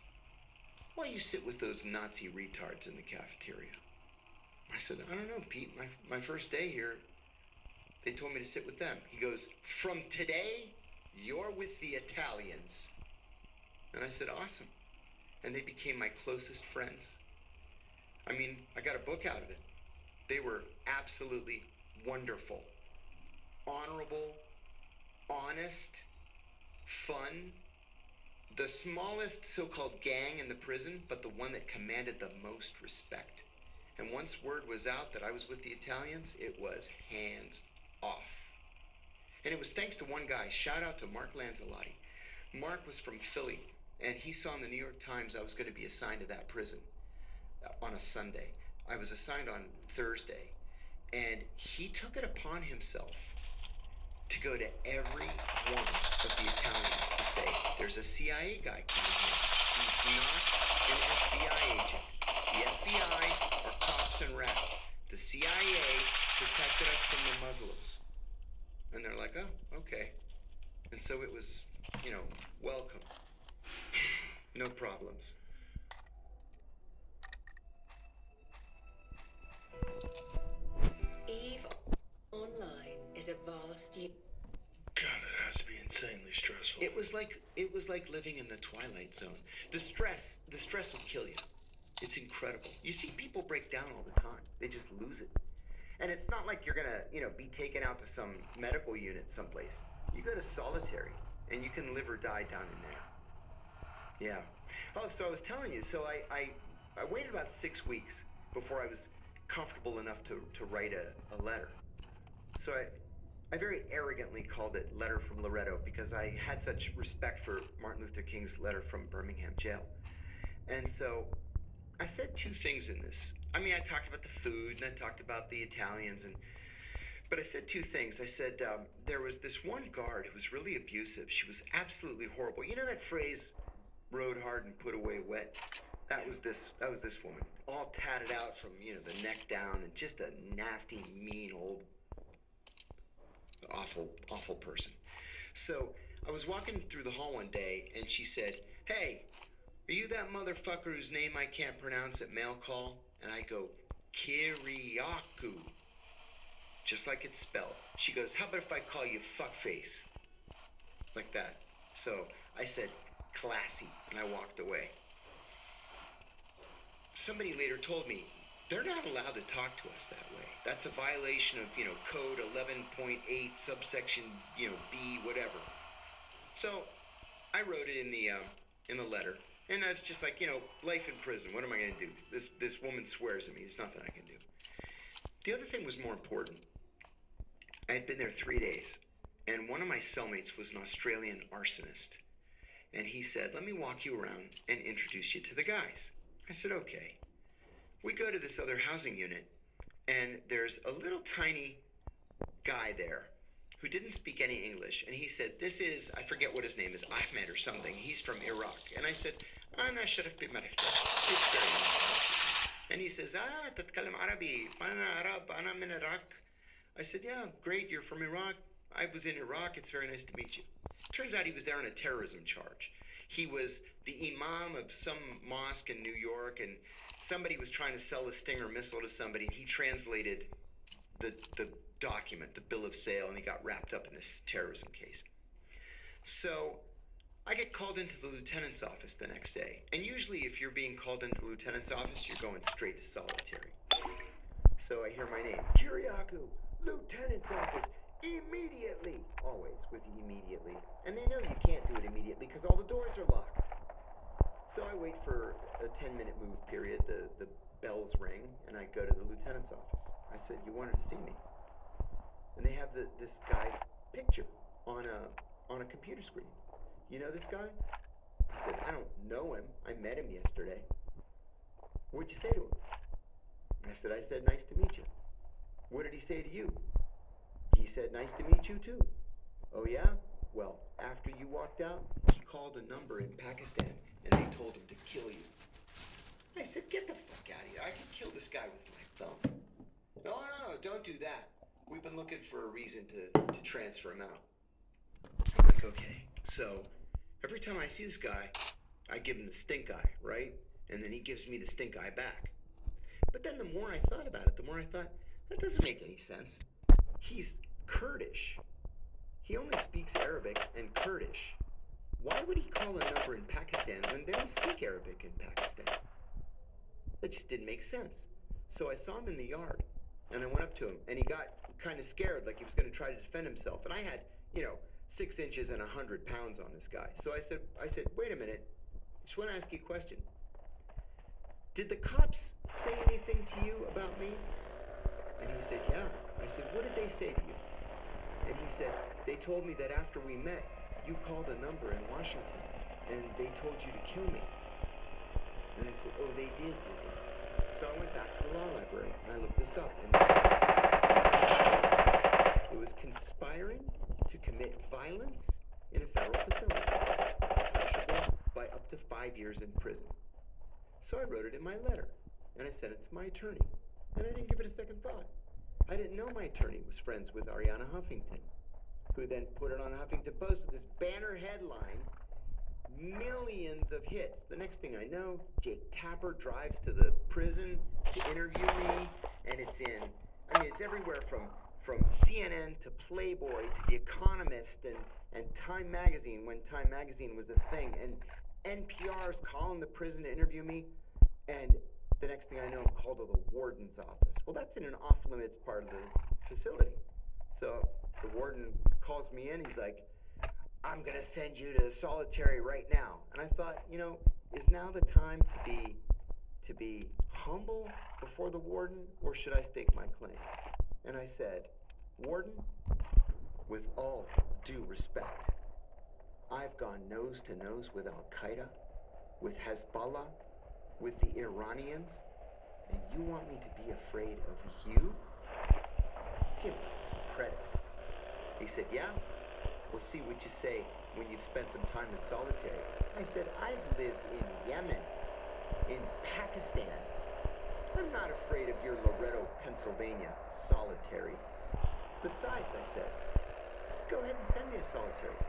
"Why you sit with those Nazi retards in the cafeteria?" I said, "I don't know, Pete. My first day here, they told me to sit with them." He goes, "From today, you're with the Italians." And I said, "Awesome." And they became my closest friends. I mean, I got a book out of it. They were absolutely wonderful, honorable, honest, fun. The smallest so-called gang in the prison, but the one that commanded the most respect. And once word was out that I was with the Italians, it was hands off. And it was thanks to one guy. Shout out to Mark Lanzalotti. Mark was from Philly, and he saw in the New York Times I was going to be assigned to that prison on a Sunday. I was assigned on Thursday, and he took it upon himself to go to every one of the Italians to say, "There's a CIA guy coming here. He's not an FBI agent. The FBI are cops and rats. The CIA protected us from the Muslims." And they're like, "Oh, okay." And so it was, welcome. No problems. Eve Online is a vast... God, it has to be insanely stressful. It was like living in the Twilight Zone. The stress will kill you. It's incredible. You see people break down all the time. They just lose it. And it's not like you're gonna, be taken out to some medical unit someplace. You go to solitary, and you can live or die down in there. Yeah. Oh, so I was telling you. So I waited about 6 weeks before I was comfortable enough to write a letter. So I very arrogantly called it Letter from Loretto because I had such respect for Martin Luther King's letter from Birmingham jail. And so I said two things in this. I mean, I talked about the food and I talked about the Italians, but I said two things. I said there was this one guard who was really abusive. She was absolutely horrible. You know that phrase, "rode hard and put away wet"? That was this woman, all tatted out from the neck down, and just a nasty, mean, old, awful person. So I was walking through the hall one day, and she said, "Hey, are you that motherfucker whose name I can't pronounce at mail call?" And I go, "Kiriakou," just like it's spelled. She goes, "How about if I call you fuckface?" Like that. So I said, "Classy," and I walked away. Somebody later told me, they're not allowed to talk to us that way. That's a violation of, code 11.8, subsection, B, whatever. So I wrote it in the letter, and it's just like, life in prison. What am I going to do? This woman swears at me. There's nothing I can do. The other thing was more important. I had been there 3 days, and one of my cellmates was an Australian arsonist. And he said, let me walk you around and introduce you to the guys. I said, okay. We go to this other housing unit, and there's a little tiny guy there who didn't speak any English. And he said, this is, I forget what his name is, Ahmed or something. He's from Iraq. And I said, أنا شرف بمعرفتك. It's very nice. And he says, تتكلم عربي. أنا عرب. أنا من Iraq. I said, yeah, great, you're from Iraq. I was in Iraq. It's very nice to meet you. Turns out he was there on a terrorism charge. He was the imam of some mosque in New York, and somebody was trying to sell a Stinger missile to somebody, and he translated the document, the bill of sale, and he got wrapped up in this terrorism case. So I get called into the lieutenant's office the next day. And usually if you're being called into the lieutenant's office, you're going straight to solitary. So I hear my name, Kiriakou, lieutenant's office, immediately. Always with immediately. And they know you can't do it immediately because all the doors are locked. So I wait for a 10-minute move period. The bells ring, and I go to the lieutenant's office. I said, you wanted to see me? And they have this guy's picture on a computer screen. You know this guy? I said, I don't know him. I met him yesterday. What'd you say to him? I said, nice to meet you. What did he say to you? He said, nice to meet you too. Oh yeah? Well, after you walked out, he called a number in Pakistan, and they told him to kill you. I said, get the fuck out of here. I can kill this guy with my thumb. No, don't do that. We've been looking for a reason to transfer him out. I'm like, okay. So every time I see this guy, I give him the stink eye, right? And then he gives me the stink eye back. But then the more I thought about it, the more I thought, that doesn't make any sense. He's Kurdish. He only speaks Arabic and Kurdish. Why would he call a number in Pakistan when they don't speak Arabic in Pakistan? That just didn't make sense. So I saw him in the yard, and I went up to him, and he got kind of scared, like he was going to try to defend himself. And I had, 6 inches and 100 pounds on this guy. So I said, wait a minute, I just want to ask you a question. Did the cops say anything to you about me? And he said, yeah. I said, what did they say to you? And he said, they told me that after we met, you called a number in Washington, and they told you to kill me. And I said, oh, they did they? So I went back to the law library, and I looked this up, and it was conspiring to commit violence in a federal facility, punishable by up to 5 years in prison. So I wrote it in my letter, and I sent it to my attorney, and I didn't give it a second thought. I didn't know my attorney was friends with Ariana Huffington, who then put it on Huffington Post with this banner headline, millions of hits. The next thing I know, Jake Tapper drives to the prison to interview me, and it's everywhere from CNN to Playboy to The Economist and Time Magazine, when Time Magazine was a thing, and NPR's calling the prison to interview me, and the next thing I know, I'm called to the warden's office. Well, that's in an off-limits part of the facility. So the warden calls me in, he's like, I'm gonna send you to solitary right now. And I thought, is now the time to be humble before the warden, or should I stake my claim? And I said, warden, with all due respect, I've gone nose to nose with Al-Qaeda, with Hezbollah, with the Iranians, and you want me to be afraid of you? Give me some credit. He said, yeah? We'll see what you say when you've spent some time in solitary. I said, I've lived in Yemen, in Pakistan. I'm not afraid of your Loretto, Pennsylvania solitary. Besides, I said, go ahead and send me to solitary.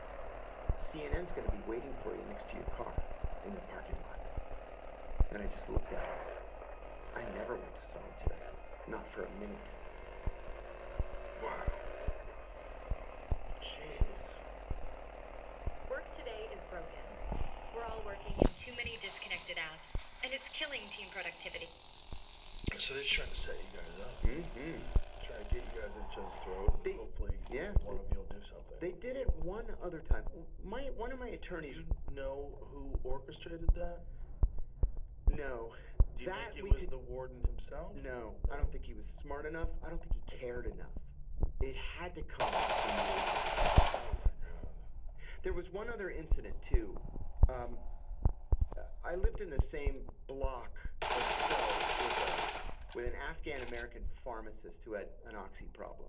CNN's going to be waiting for you next to your car in the parking lot. And I just looked at him. I never went to solitary. Not for a minute. Wow. Jeez. Work today is broken. We're all working in too many disconnected apps, and it's killing team productivity. So they're trying to set you guys up. Mm-hmm. Trying to get you guys at each other's throat. Hopefully, one of you will do something. They did it one other time. One of my attorneys. Do you know who orchestrated that? No. Do you think it was the warden himself? No, I don't think he was smart enough. I don't think he cared enough. it had to come from the Asians. There was one other incident too. I lived in the same block or so with an Afghan American pharmacist who had an oxy problem.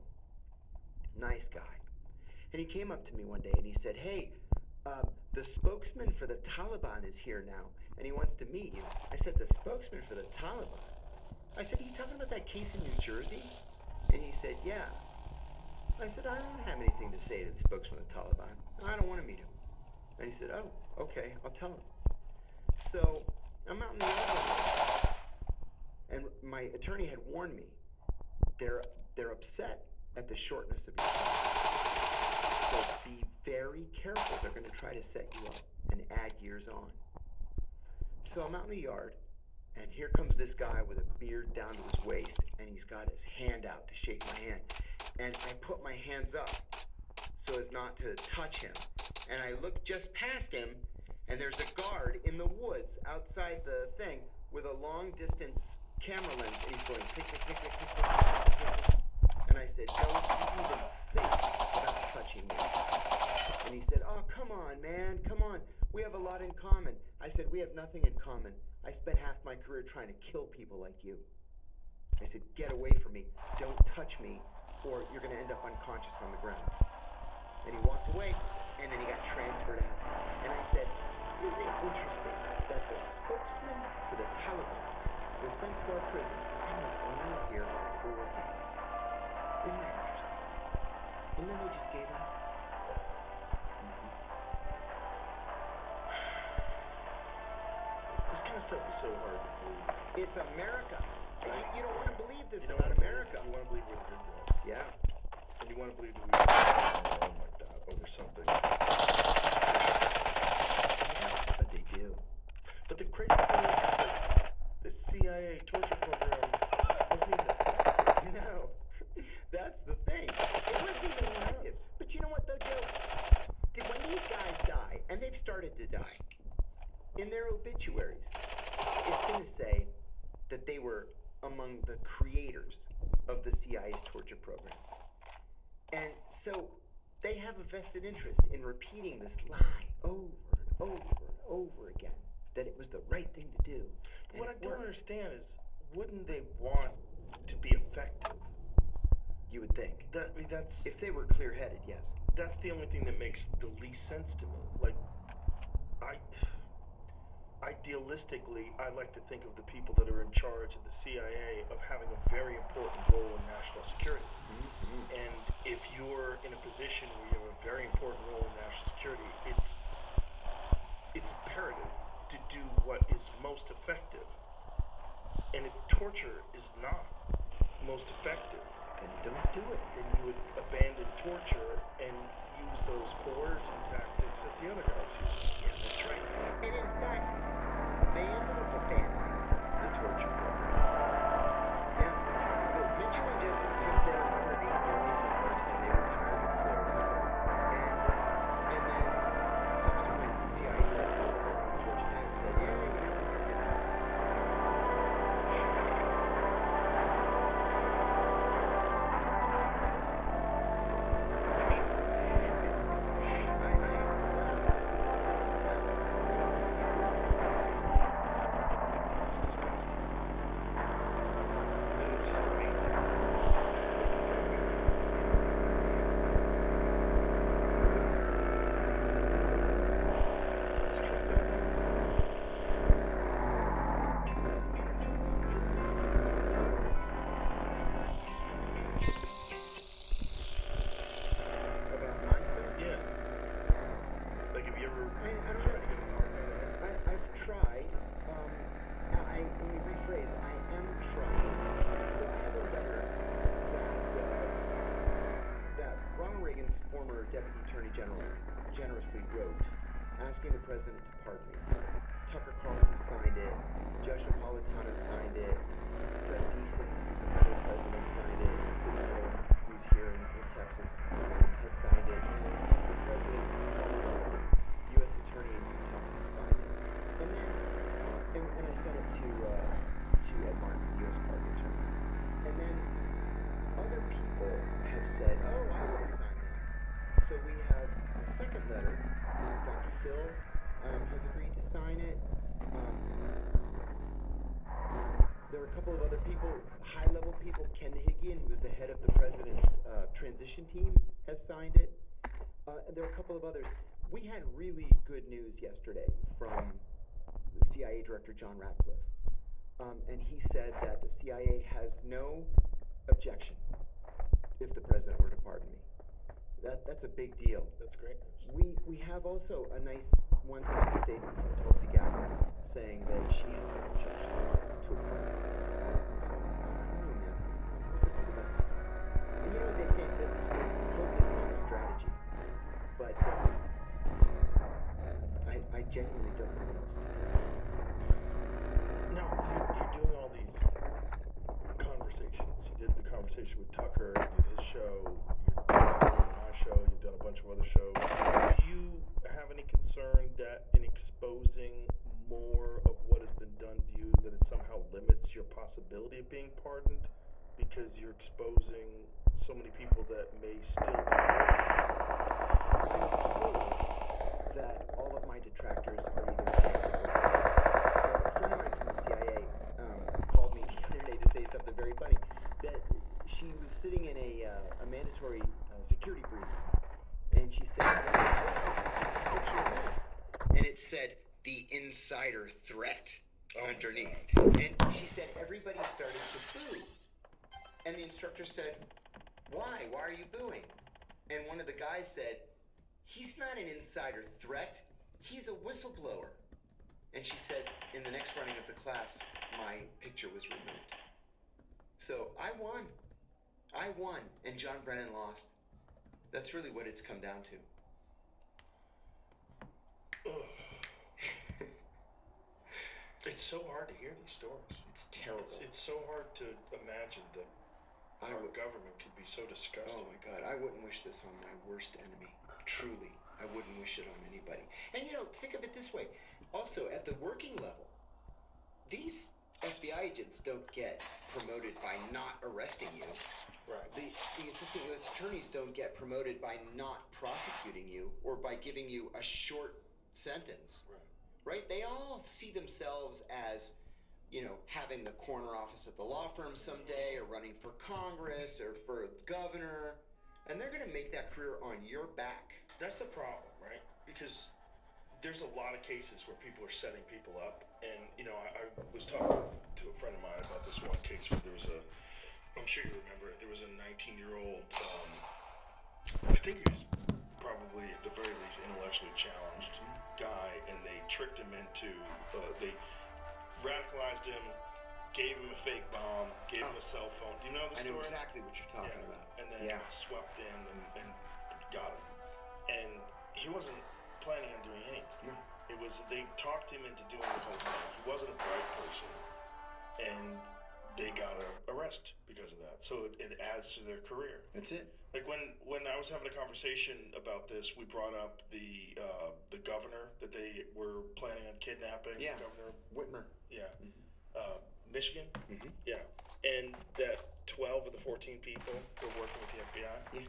Nice guy. And he came up to me one day and he said, "Hey, the spokesman for the Taliban is here now, and he wants to meet you." I said, "The spokesman for the Taliban?" I said, "Are you talking about that case in New Jersey?" And he said, "Yeah." I said, "I don't have anything to say to the spokesman of the Taliban. I don't want to meet him." And he said, "Oh, okay, I'll tell him." So I'm out in the open, and my attorney had warned me. They're upset at the shortness of your time. So be very careful. They're going to try to set you up and add years on. So I'm out in the yard, and here comes this guy with a beard down to his waist, and he's got his hand out to shake my hand. And I put my hands up so as not to touch him. And I look just past him, and there's a guard in the woods outside the thing with a long distance camera lens, and he's going click, click, click, click, click, click, click, click, click. And I said, "Don't even think about touching me." And he said, "Oh, come on, man, come on. We have a lot in common." I said, "We have nothing in common. I spent half my career trying to kill people like you." I said, "Get away from me. Don't touch me, or you're going to end up unconscious on the ground." And he walked away, and then he got transferred out. And I said, "Isn't it interesting that the spokesman for the Taliban was sent to our prison and was only here for 4 days? Isn't that interesting?" And then they just gave up. This kind of stuff is so hard to believe. It's America. You don't want to believe this You about don't America. You want to believe we're the good guys. Yeah. And you want to believe that we get along like that over something. But they do. But the crazy thing is that the CIA torture program wasn't even effective. No. That's the thing. It wasn't even effective. But you know what, though, Joe? When these guys die, and they've started to die, in their obituaries, it's going to say that they were among the creators of the CIA's torture program. And so they have a vested interest in repeating this lie over and over and over again, that it was the right thing to do. But what I don't understand is, wouldn't they want to be effective? You would think. That's if they were clear-headed, yes. That's the only thing that makes the least sense to me. Like, idealistically, I like to think of the people that are in charge of the CIA of having a very important role in national security. Mm-hmm. And if you're in a position where you have a very important role in national security, it's imperative to do what is most effective. And if torture is not most effective, then don't do it. Then you would abandon torture and use those coercion tactics that the other guys use. Yeah, that's right. And in fact, they ended up abandoning the torture program. Yeah. Mitchell and Jesse took their $108 million and they retired to Florida. And then subsequent CIA directors like George Tenet said, "Yeah, you know, let's get out." Generously wrote, asking the president to pardon me. Tucker Carlson signed it. Judge Napolitano signed it. Doug Deason, who's a federal president, signed it. Senator, who's here in Texas, has signed it. And the president's U.S. attorney in Utah has signed it. And then, and I sent it to Ed Martin, U.S. pardon attorney. And then other people have said said, oh, I would have signed that. So we have a second letter. Dr. Phil has agreed to sign it. There were a couple of other people, high-level people. Ken Higian, who was the head of the president's transition team, has signed it. There were a couple of others. We had really good news yesterday from the CIA Director John Ratcliffe. And he said that the CIA has no objection if the president were to pardon me. That's a big deal. That's great news. We have also a nice one-sentence statement from Tulsi Gabbard saying that she has no objection to a pardon. So, I mean that. For the best. And you know what they say in business? Hope is not a strategy. But I genuinely don't know what else to do. Now, you're doing all these conversations. You did the conversation with Tucker, you did his show, you're doing my show, you've done a bunch of other shows. Do you have any concern that in exposing more of what has been done to you, that it somehow limits your possibility of being pardoned? Because you're exposing so many people that may still be. I'm told that all of my detractors are either dead or a friend of mine from the CIA called me the other day to say something very funny. That she was sitting in a mandatory security briefing, and she said, and it said the insider threat underneath. And she said everybody started to boo. And the instructor said, why? Why are you booing? And one of the guys said, he's not an insider threat. He's a whistleblower. And she said, in the next running of the class, my picture was removed. So I won. And John Brennan lost. That's really what it's come down to. It's so hard to hear these stories. It's terrible. It's so hard to imagine that our government could be so disgusting. Oh my God, I wouldn't wish this on my worst enemy. Truly, I wouldn't wish it on anybody. And you know, think of it this way. Also, at the working level, these FBI agents don't get promoted by not arresting you. Right. The assistant U.S. attorneys don't get promoted by not prosecuting you or by giving you a short sentence. Right? They all see themselves as, you know, having the corner office at the law firm someday, or running for Congress, or for governor, and they're going to make that career on your back. That's the problem, right? Because there's a lot of cases where people are setting people up, and, you know, I was talking to a friend of mine about this one case where there was I'm sure you remember it, there was a 19-year-old, I think he was probably, at the very least, intellectually challenged guy, and they tricked him into, they radicalized him, gave him a fake bomb, gave him a cell phone. Do you know the story? I know exactly what you're talking about. And then swept in and got him. And he wasn't planning on doing anything. No. It was, they talked him into doing the whole thing. He wasn't a bright person. And they got an arrest because of that. So it adds to their career. That's it. Like when I was having a conversation about this, we brought up the governor that they were planning on kidnapping. Yeah. Governor Whitmer. Yeah. Mm-hmm. Michigan. Mm-hmm. Yeah. And that 12 of the 14 people were working with the FBI. Yeah.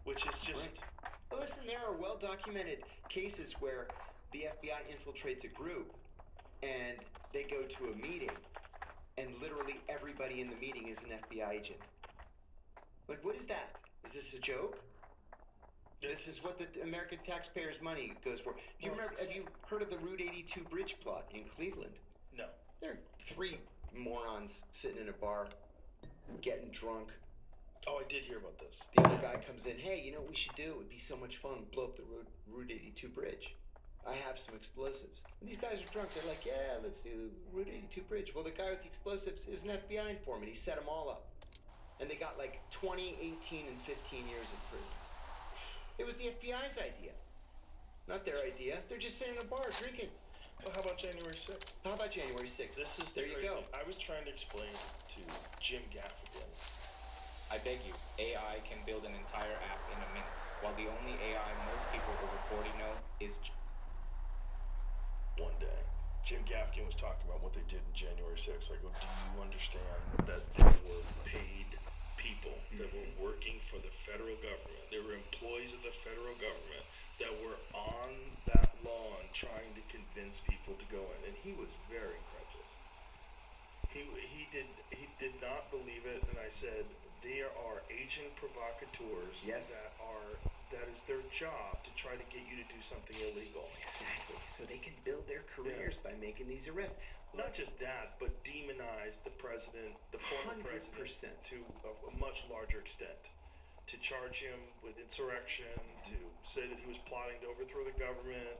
Which is just. Right. Well, listen, there are well-documented cases where the FBI infiltrates a group and they go to a meeting, and literally everybody in the meeting is an FBI agent. Like, what is that? Is this a joke? This is what the American taxpayers' money goes for. Do you remember? Have you heard of the Route 82 bridge plot in Cleveland? No. There are three morons sitting in a bar, getting drunk. Oh, I did hear about this. The other guy comes in. Hey, you know what we should do? It would be so much fun. Blow up the Route 82 bridge. I have some explosives. And these guys are drunk. They're like, yeah, let's do Route 82 bridge. Well, the guy with the explosives is an FBI informant. He set them all up. And they got like 20, 18, and 15 years in prison. It was the FBI's idea. Not their idea. They're just sitting in a bar drinking. Well, how about January 6th? How about January 6th? This is there you go. I was trying to explain to Jim Gaffigan. I beg you, AI can build an entire app in a minute, while the only AI most people over 40 know is... One day, Jim Gaffigan was talking about what they did in January 6th. I go, do you understand that they were paid people that were working for the federal government. There were employees of the federal government that were on that lawn trying to convince people to go in, and he was very incredulous. He did not believe it, and I said, there are agent provocateurs Yes. that is their job to try to get you to do something illegal. Exactly. So they can build their careers by making these arrests. Not just that, but demonize the president, the former 100%. president, to a much larger extent. To charge him with insurrection, to say that he was plotting to overthrow the government.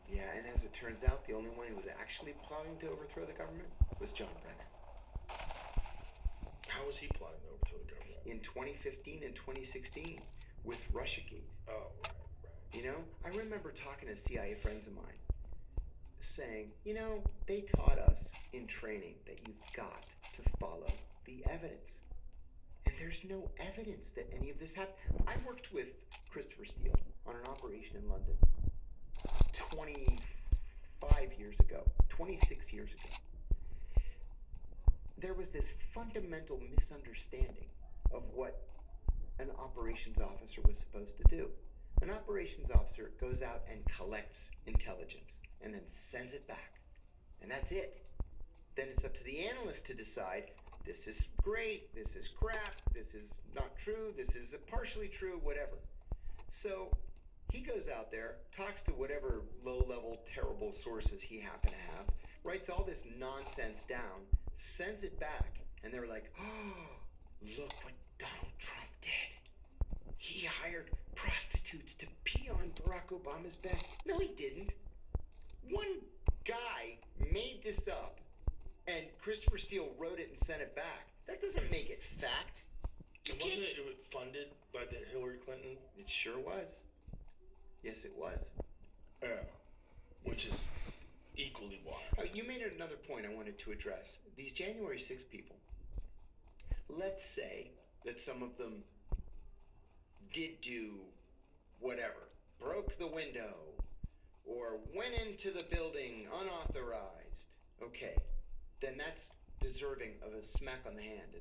Yeah, and as it turns out, the only one who was actually plotting to overthrow the government was John Brennan. How was he plotting to overthrow the government? In 2015 and 2016 with Russiagate. Oh, right. You know, I remember talking to CIA friends of mine saying, you know, they taught us in training that you've got to follow the evidence. And there's no evidence that any of this happened. I worked with Christopher Steele on an operation in London 25 years ago, 26 years ago. There was this fundamental misunderstanding of what an operations officer was supposed to do. An operations officer goes out and collects intelligence and then sends it back. And that's it. Then it's up to the analyst to decide, this is great, this is crap, this is not true, this is partially true, whatever. So he goes out there, talks to whatever low-level, terrible sources he happened to have, writes all this nonsense down, sends it back, and they're like, oh, look what Donald Trump did. He hired prostitutes to pee on Barack Obama's bed. No, he didn't. One guy made this up, and Christopher Steele wrote it and sent it back. That doesn't make it fact. Wasn't it funded by the Hillary Clinton? It sure was. Yes, it was. Yeah. Which is equally wild. You made another point I wanted to address. These January 6 people, let's say that some of them did do whatever, broke the window, or went into the building unauthorized. Okay, then that's deserving of a smack on the hand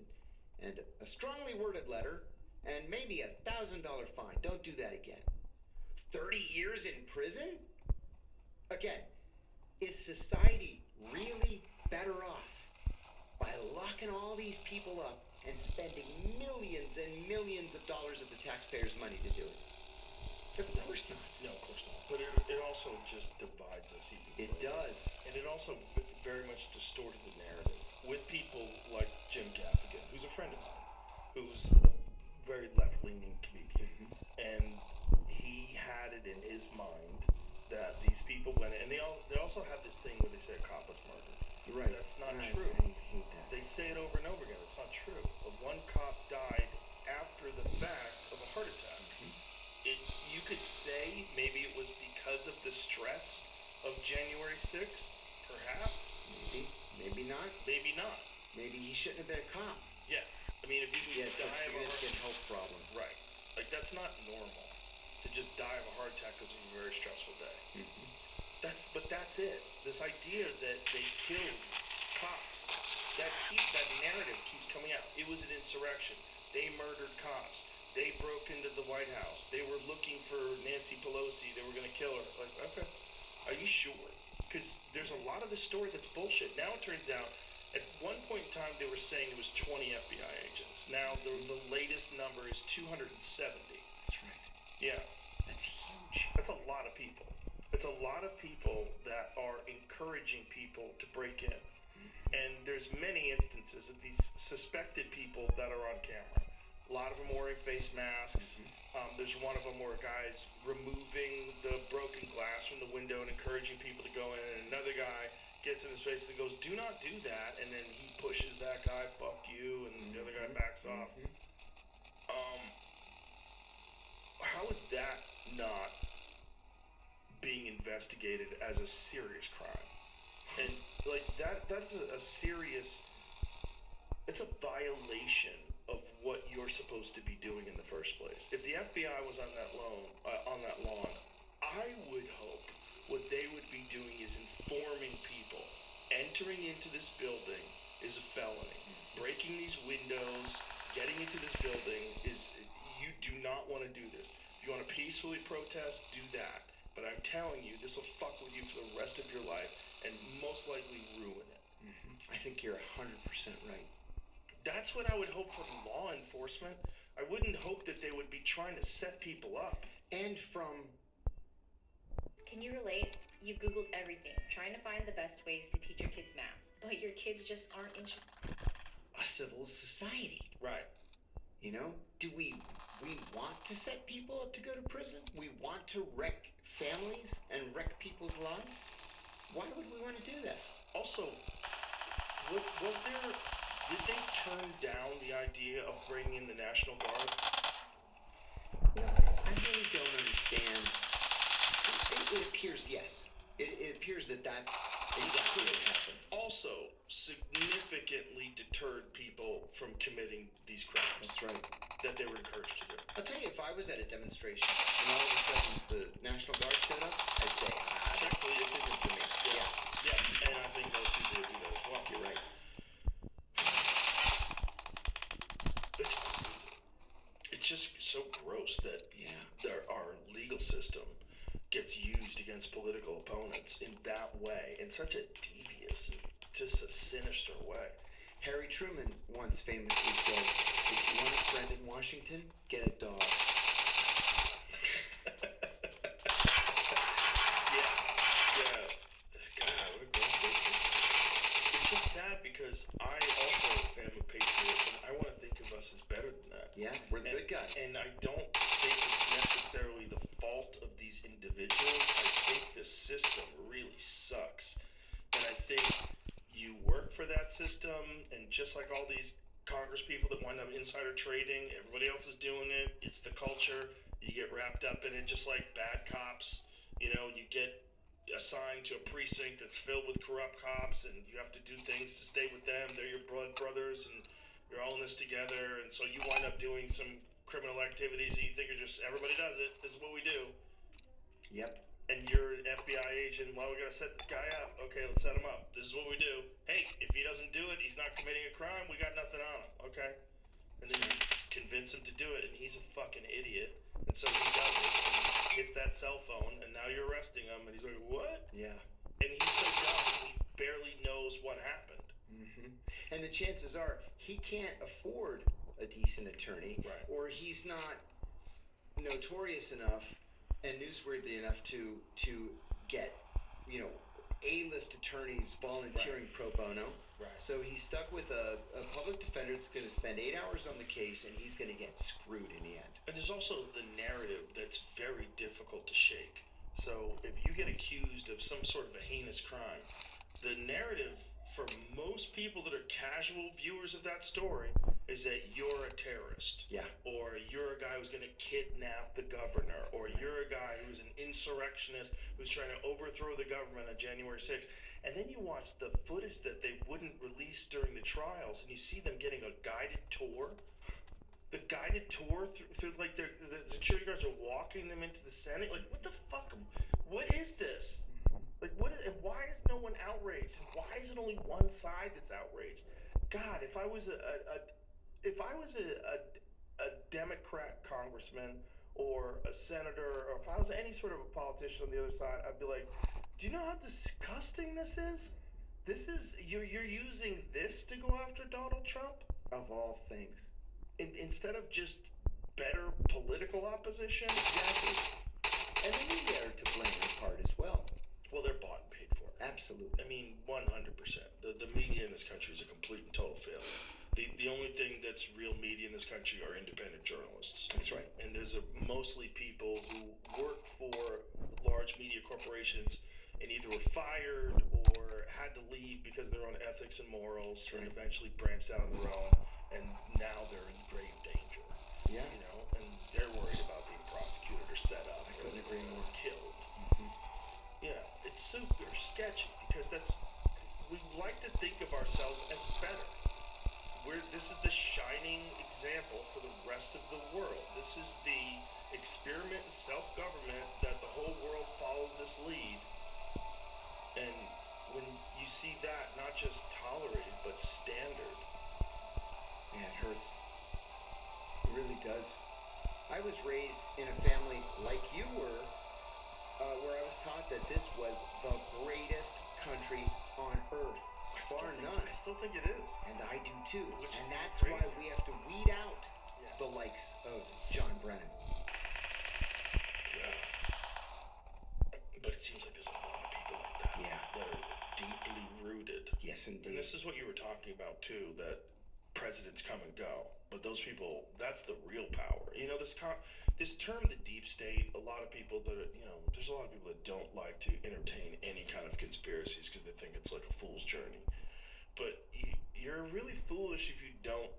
and a strongly worded letter and maybe $1,000 fine. Don't do that again. 30 years in prison? Again, is society really better off by locking all these people up and spending millions and millions of dollars of the taxpayers' money to do it? Of course not. No, of course not. But it also just divides us even It does. And it also very much distorted the narrative with people like Jim Gaffigan, who's a friend of mine, who's a very left-leaning comedian. And he had it in his mind that these people went in, and they also have this thing where they say a cop was murdered. Right. That's not I true. hate that. They say it over and over again. It's not true. One cop died after the fact of a heart attack. You could say maybe it was because of the stress of January 6th, perhaps. Maybe not. Maybe not. Maybe he shouldn't have been a cop. Yeah. I mean, if you He had die such of a significant health problems. Right. Like, that's not normal to just die of a heart attack because of a very stressful day. But that's it. This idea that they killed cops, that narrative keeps coming out. It was an insurrection. They murdered cops. They broke into the White House. They were looking for Nancy Pelosi. They were going to kill her. Like, okay, are you sure? Because there's a lot of this story that's bullshit. Now it turns out, at one point in time, they were saying it was 20 FBI agents. Now the latest number is 270. That's right. Yeah. That's huge. That's a lot of people. It's a lot of people that are encouraging people to break in. And there's many instances of these suspected people that are on camera. A lot of them wearing face masks. There's one of them where a guy's removing the broken glass from the window and encouraging people to go in, and another guy gets in his face and goes, do not do that, and then he pushes that guy, fuck you, and the other guy backs off. How is that not being investigated as a serious crime? And like that's a serious, it's a violation of what you're supposed to be doing in the first place. If the FBI was on that lawn, I would hope what they would be doing is informing people. Entering into this building is a felony. Breaking these windows, getting into this building is, you do not want to do this. If you want to peacefully protest, do that. But I'm telling you, this will fuck with you for the rest of your life and most likely ruin it. I think you're 100% right. That's what I would hope from law enforcement. I wouldn't hope that they would be trying to set people up. And from... Can you relate? You've Googled everything, trying to find the best ways to teach your kids math. But your kids just aren't interested. a civil society. Right. You know, do we want to set people up to go to prison? We want to wreck families and wreck people's lives? Why would we want to do that? Also, did they turn down the idea of bringing in the National Guard? I really don't understand. It appears, yes. It appears that that's exactly what happened. Also, significantly deterred people from committing these crimes. That's right. That they were encouraged to do. I'll tell you, if I was at a demonstration and all of a sudden the National Guard showed up, I'd say, this isn't for me. Yeah, and I think most people would do that as well. You're right. It's just so gross that our legal system gets used against political opponents in that way, in such a devious and just a sinister way. Harry Truman once famously said, if you want a friend in Washington, get a dog. Yeah. God, what a great statement. It's just sad because I also am a patriot, and I want to think of us as better than that. Yeah, we're the good guys. And I don't think it's necessarily the fault of these individuals. I think the system really sucks. And I think you work for that system, and just like all these Congress people that wind up insider trading, everybody else is doing it. It's the culture. You get wrapped up in it, just like bad cops. You know, you get assigned to a precinct that's filled with corrupt cops, and you have to do things to stay with them. They're your blood brothers, and you're all in this together. And so you wind up doing some criminal activities that you think are just, everybody does it. This is what we do. Yep. And you're an FBI agent. Well, we gotta set this guy up. Okay, let's set him up. This is what we do. Hey, if he doesn't do it, he's not committing a crime. We got nothing on him. Okay. And then you convince him to do it, and he's a fucking idiot. And so he does it. And he hits that cell phone, and now you're arresting him. And he's like, what? Yeah. And he's so dumb, he barely knows what happened. Mm-hmm. And the chances are he can't afford a decent attorney, right, or he's not notorious enough and newsworthy enough to get, you know, A-list attorneys volunteering pro bono. Right. So he's stuck with a public defender that's going to spend 8 hours on the case, and he's going to get screwed in the end. And there's also the narrative that's very difficult to shake. So if you get accused of some sort of a heinous crime, the narrative for most people that are casual viewers of that story is that you're a terrorist. Yeah. Or you're a guy who's going to kidnap the governor. Or you're a guy who's an insurrectionist who's trying to overthrow the government on January 6th. And then you watch the footage that they wouldn't release during the trials, and you see them getting a guided tour. The guided tour through like the security guards are walking them into the Senate. Like, what the fuck? What is this? Like, and why is no one outraged? And why is it only one side that's outraged? God, if I was a Democrat congressman or a senator, or if I was any sort of a politician on the other side, I'd be like, do you know how disgusting this is? This is, you're using this to go after Donald Trump? Of all things. Instead of just better political opposition? Exactly. And the media are to blame in part as well. Well, they're bought and paid for. Absolutely. I mean, 100%. The media in this country is a complete and total failure. The only thing that's real media in this country are independent journalists. That's right. And there's mostly people who work for large media corporations and either were fired or had to leave because of their own ethics and morals, and eventually branched out on their own, and now they're in grave danger. Yeah. You know, and they're worried about being prosecuted or set up. I couldn't agree more. Killed. Mm-hmm. Yeah, it's super sketchy because we like to think of ourselves as better. This is the shining example for the rest of the world. This is the experiment in self-government that the whole world follows this lead. And when you see that not just tolerated but standard, yeah, it hurts. It really does. I was raised in a family like you were, where I was taught that this was the greatest country on earth, bar none. I still think it is. And I do too. Which And is that's crazy. why we have to weed out the likes of John Brennan. Yeah. But it seems like there's a lot of people like that. Yeah. That are deeply rooted. Yes, indeed. And this is what you were talking about too, that presidents come and go. But those people, that's the real power. You know, this term, the deep state, a lot of people that are, there's a lot of people that don't like to entertain any kind of conspiracies because they think it's like a fool's journey. But you're really foolish if you don't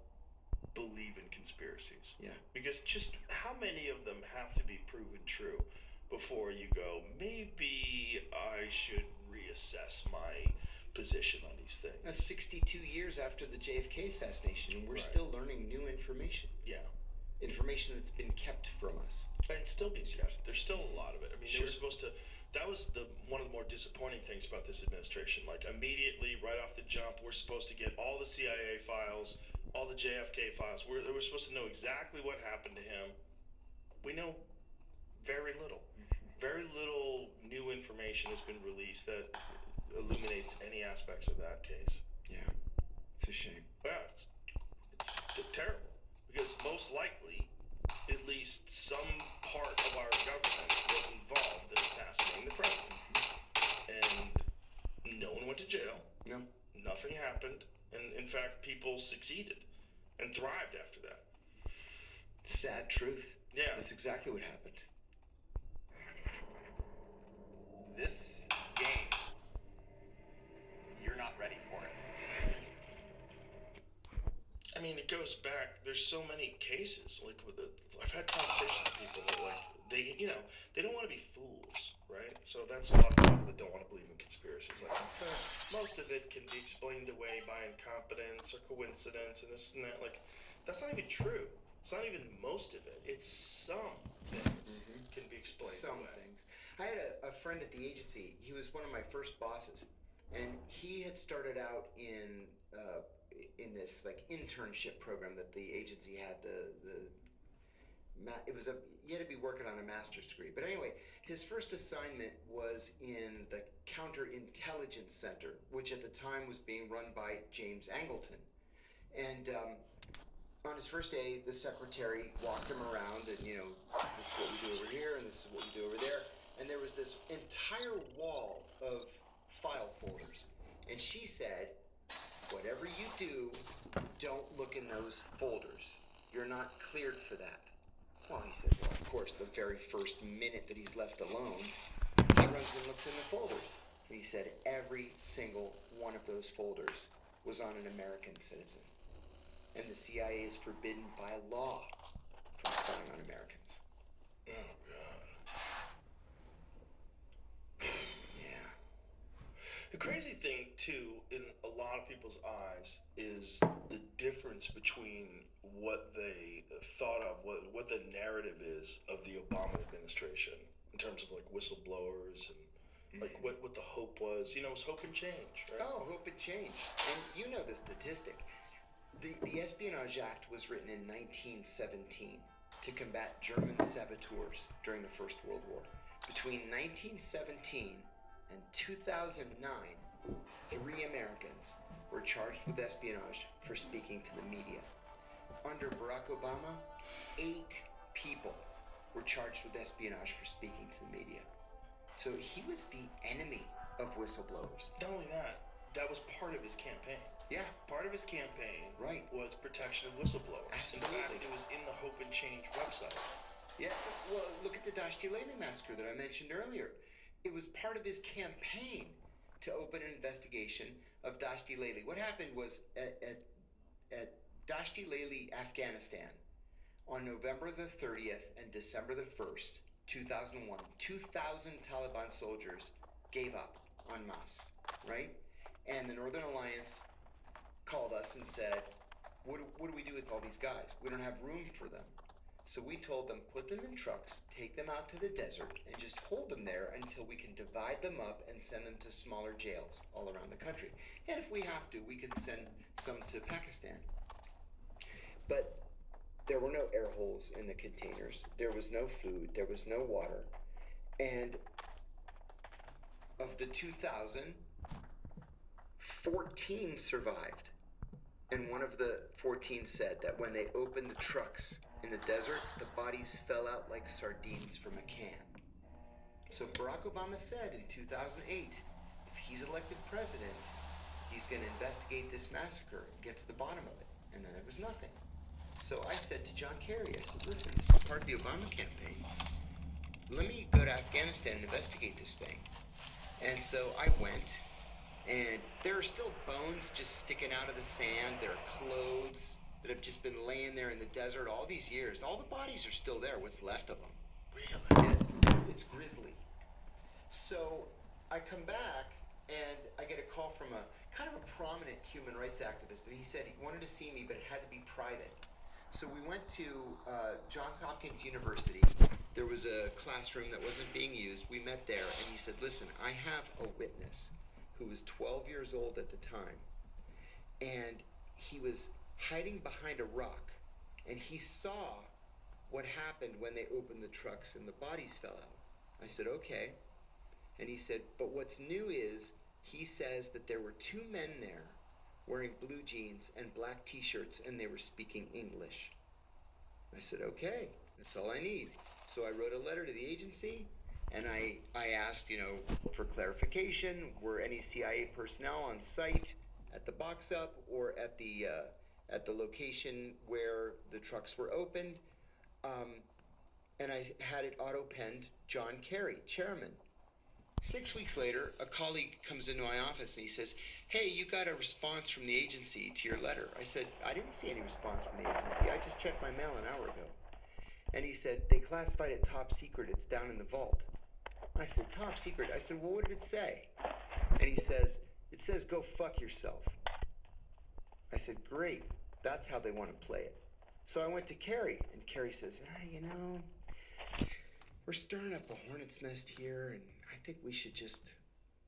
believe in conspiracies. Yeah. Because just how many of them have to be proven true before you go, maybe I should reassess my position on these things? That's 62 years after the JFK assassination, and we're Right. still learning new information. Yeah. Information that's been kept from us. And still being kept. There's still a lot of it. I mean, Sure. they were supposed to. That was one of the more disappointing things about this administration. Like immediately, right off the jump, we're supposed to get all the CIA files, all the JFK files. We're supposed to know exactly what happened to him. We know very little. Very little new information has been released that illuminates any aspects of that case. Yeah, it's a shame. Yeah, it's terrible. Because most likely, at least some part of our government was involved in assassinating the president. And no one went to jail. No. Nothing happened. And in fact, people succeeded and thrived after that. Sad truth. Yeah. That's exactly what happened. This game, you're not ready for it. I mean, it goes back. There's so many cases. Like I've had conversations with people that they don't want to be fools, right? So that's a lot of people that don't want to believe in conspiracies. Like most of it can be explained away by incompetence or coincidence and this and that. Like that's not even true. It's not even most of it. It's some things can be explained Some away. things. I had a friend at the agency. He was one of my first bosses, and he had started out in this like internship program that the agency had. You had to be working on a master's degree. But anyway, his first assignment was in the Counterintelligence Center, which at the time was being run by James Angleton. And on his first day, the secretary walked him around and, this is what we do over here and this is what we do over there. And there was this entire wall of file folders. And she said, whatever you do, don't look in those folders. You're not cleared for that. Well, he said, well, of course, the very first minute that he's left alone, he runs and looks in the folders. And he said every single one of those folders was on an American citizen. And the CIA is forbidden by law from spying on Americans. Oh, God. Yeah. The crazy thing, too, in a lot of people's eyes, is the difference between what they thought of, what the narrative is of the Obama administration in terms of like whistleblowers and like what the hope was. It was hope and change, right? Oh, hope and change. And you know the statistic. The Espionage Act was written in 1917 to combat German saboteurs during the First World War. Between 1917 and 2009, 3 Americans were charged with espionage for speaking to the media. Under Barack Obama, 8 people were charged with espionage for speaking to the media. So he was the enemy of whistleblowers. Not only that, that was part of his campaign. Yeah. Part of his campaign was protection of whistleblowers. Absolutely. In fact, it was in the Hope and Change website. Yeah, well, look at the Dashti-Lele massacre that I mentioned earlier. It was part of his campaign to open an investigation of Dashti-Lele. What happened was at Dashti-Lele, Afghanistan, on November the 30th and December the 1st, 2001, 2,000 Taliban soldiers gave up en masse, right? And the Northern Alliance called us and said, what do we do with all these guys? We don't have room for them. So we told them, put them in trucks, take them out to the desert, and just hold them there until we can divide them up and send them to smaller jails all around the country. And if we have to, we can send some to Pakistan. But there were no air holes in the containers. There was no food. There was no water. And of the 2,000, 14 survived. And one of the 14 said that when they opened the trucks in the desert, the bodies fell out like sardines from a can. So Barack Obama said in 2008, if he's elected president, he's going to investigate this massacre and get to the bottom of it. And then there was nothing. So I said to John Kerry, I said, listen, this is part of the Obama campaign. Let me go to Afghanistan and investigate this thing. And so I went, and there are still bones just sticking out of the sand. There are clothes that have just been laying there in the desert all these years. All the bodies are still there, what's left of them. Really? Yeah, it's grisly. So I come back, and I get a call from a kind of a prominent human rights activist. And he said he wanted to see me, but it had to be private. So we went to Johns Hopkins University. There was a classroom that wasn't being used. We met there, and he said, listen, I have a witness who was 12 years old at the time, and he was hiding behind a rock, and he saw what happened when they opened the trucks and the bodies fell out. I said, okay. And he said, but what's new is, he says that there were two men there wearing blue jeans and black t-shirts, and they were speaking English. I said, okay, that's all I need. So I wrote a letter to the agency, and I asked, for clarification, were any CIA personnel on site at the box up or at the location where the trucks were opened? And I had it auto-penned John Kerry, chairman. 6 weeks later, a colleague comes into my office and he says, hey, you got a response from the agency to your letter. I said, I didn't see any response from the agency. I just checked my mail an hour ago. And he said, they classified it top secret. It's down in the vault. I said, top secret? I said, well, what did it say? And he says, it says, go fuck yourself. I said, great. That's how they want to play it. So I went to Kerry, and Kerry says, we're stirring up a hornet's nest here, and I think we should just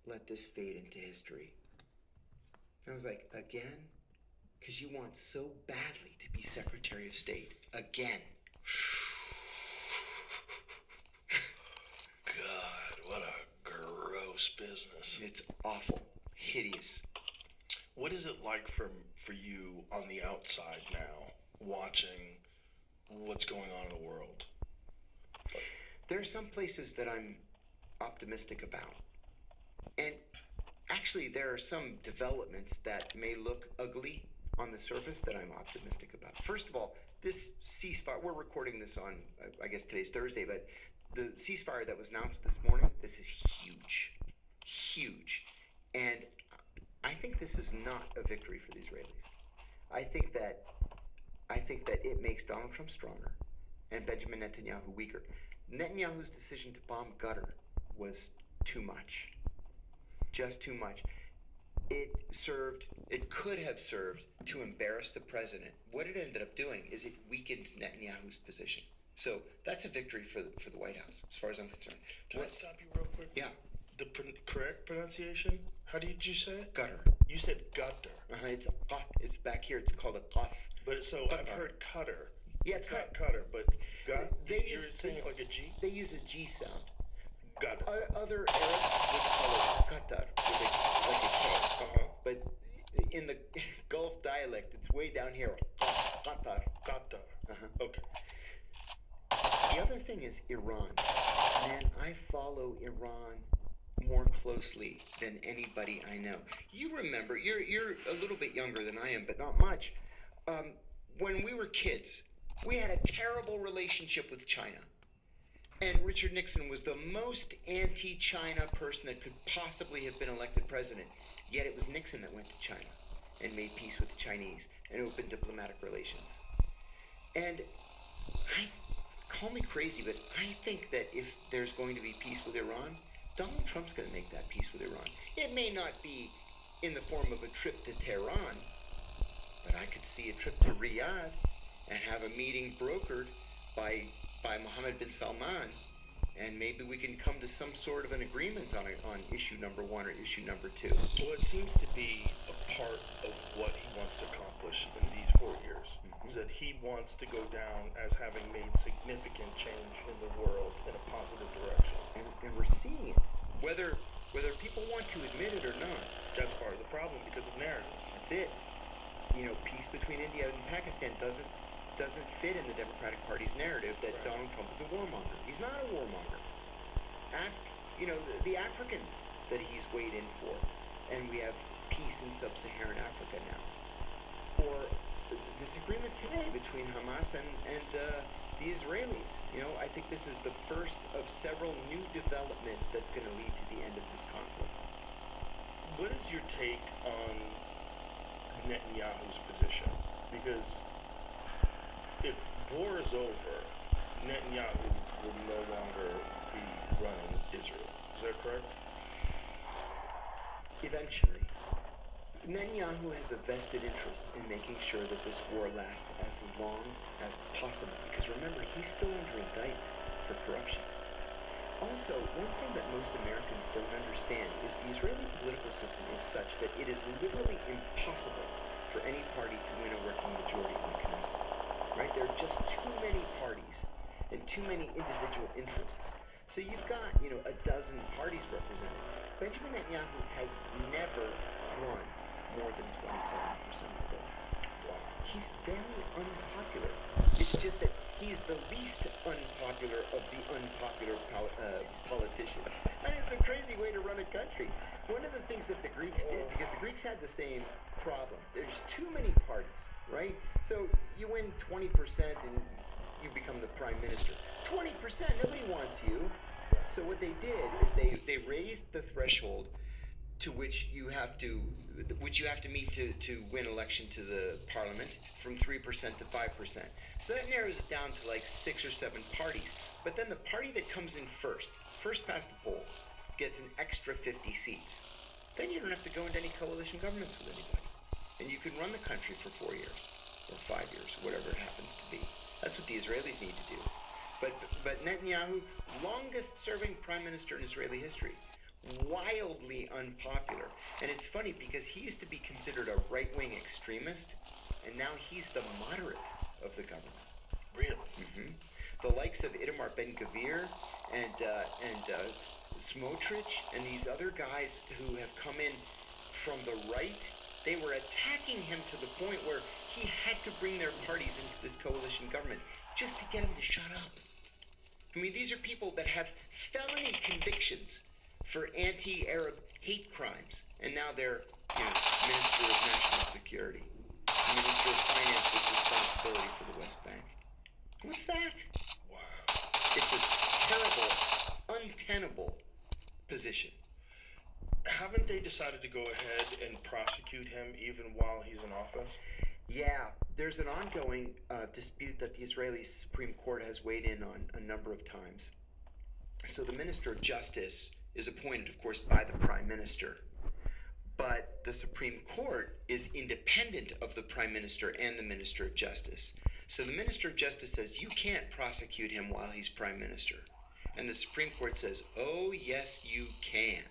let this fade into history. I was like, again? Because you want so badly to be Secretary of State. Again. God, what a gross business. It's awful. Hideous. What is it like for you on the outside now, watching what's going on in the world? There are some places that I'm optimistic about. And actually, there are some developments that may look ugly on the surface that I'm optimistic about. First of all, this ceasefire, we're recording this on, I guess today's Thursday, but the ceasefire that was announced this morning, this is huge. Huge. And I think this is not a victory for the Israelis. I think that it makes Donald Trump stronger and Benjamin Netanyahu weaker. Netanyahu's decision to bomb Qatar was too much. Just too much. It could have served to embarrass the president. What it ended up doing is it weakened Netanyahu's position. So that's a victory for the White House, as far as I'm concerned. Can I stop you real quick? Yeah. The correct pronunciation? How did you say it? Qatar. You said Qatar. It's back here. It's called a qaf. But so I've heard Qatar. Yeah, it's not Qatar, but you're saying it like a G? They use a G sound. Qatar. Other Arabs would call it Qatar, like a K. But in the Gulf dialect, it's way down here. Qatar. Qatar. Okay. The other thing is Iran. Man, I follow Iran more closely than anybody I know. You remember, you're a little bit younger than I am, but not much. When we were kids, we had a terrible relationship with China. And Richard Nixon was the most anti-China person that could possibly have been elected president. Yet it was Nixon that went to China and made peace with the Chinese and opened diplomatic relations. And call me crazy, but I think that if there's going to be peace with Iran, Donald Trump's going to make that peace with Iran. It may not be in the form of a trip to Tehran, but I could see a trip to Riyadh and have a meeting brokered by Mohammed bin Salman and maybe we can come to some sort of an agreement on issue number 1 or issue number 2. Well, it seems to be a part of what he wants to accomplish in these 4 years. Is that he wants to go down as having made significant change in the world in a positive direction. And we're seeing it. Whether people want to admit it or not. That's part of the problem because of narratives. That's it. You know, peace between India and Pakistan doesn't fit in the Democratic Party's narrative that Donald Trump is a warmonger. He's not a warmonger. Ask, you know, the Africans that he's weighed in for. And we have peace in sub-Saharan Africa now. Or this agreement today between Hamas and the Israelis. You know, I think this is the first of several new developments that's going to lead to the end of this conflict. What is your take on Netanyahu's position? Because if war is over, Netanyahu will no longer be running Israel. Is that correct? Eventually. Netanyahu has a vested interest in making sure that this war lasts as long as possible, because remember, he's still under indictment for corruption. Also, one thing that most Americans don't understand is the Israeli political system is such that it is literally impossible for any party to win a working majority in the Knesset. Right? There are just too many parties and too many individual interests. So you've got, you know, a dozen parties represented. Benjamin Netanyahu has never won more than 27% of the vote. Wow. He's very unpopular. It's just that he's the least unpopular of the unpopular politicians. And it's a crazy way to run a country. One of the things that the Greeks did, because the Greeks had the same problem, there's too many parties, right? So you win 20% and you become the prime minister. 20%, nobody wants you. So what they did is they raised the threshold to which you have to meet to win election to the parliament from 3% to 5%. So that narrows it down to like 6 or 7 parties. But then the party that comes in first past the poll, gets an extra 50 seats. Then you don't have to go into any coalition governments with anybody. And you can run the country for 4 years or 5 years, whatever it happens to be. That's what the Israelis need to do. But Netanyahu, longest serving prime minister in Israeli history, wildly unpopular. And it's funny because he used to be considered a right-wing extremist, and now he's the moderate of the government. Really? Mm-hmm. The likes of Itamar Ben-Gvir and Smotrich and these other guys who have come in from the right, they were attacking him to the point where he had to bring their parties into this coalition government just to get him to shut up. I mean, these are people that have felony convictions for anti-Arab hate crimes, and now they're, you know, Minister of National Security, Minister of Finance with responsibility for the West Bank. What's that? Wow. It's a terrible, untenable position. Haven't they decided to go ahead and prosecute him even while he's in office? Yeah, there's an ongoing dispute that the Israeli Supreme Court has weighed in on a number of times. So the Minister of Justice is appointed, of course, by the Prime Minister. But the Supreme Court is independent of the Prime Minister and the Minister of Justice. So the Minister of Justice says, you can't prosecute him while he's Prime Minister. And the Supreme Court says, oh, yes, you can.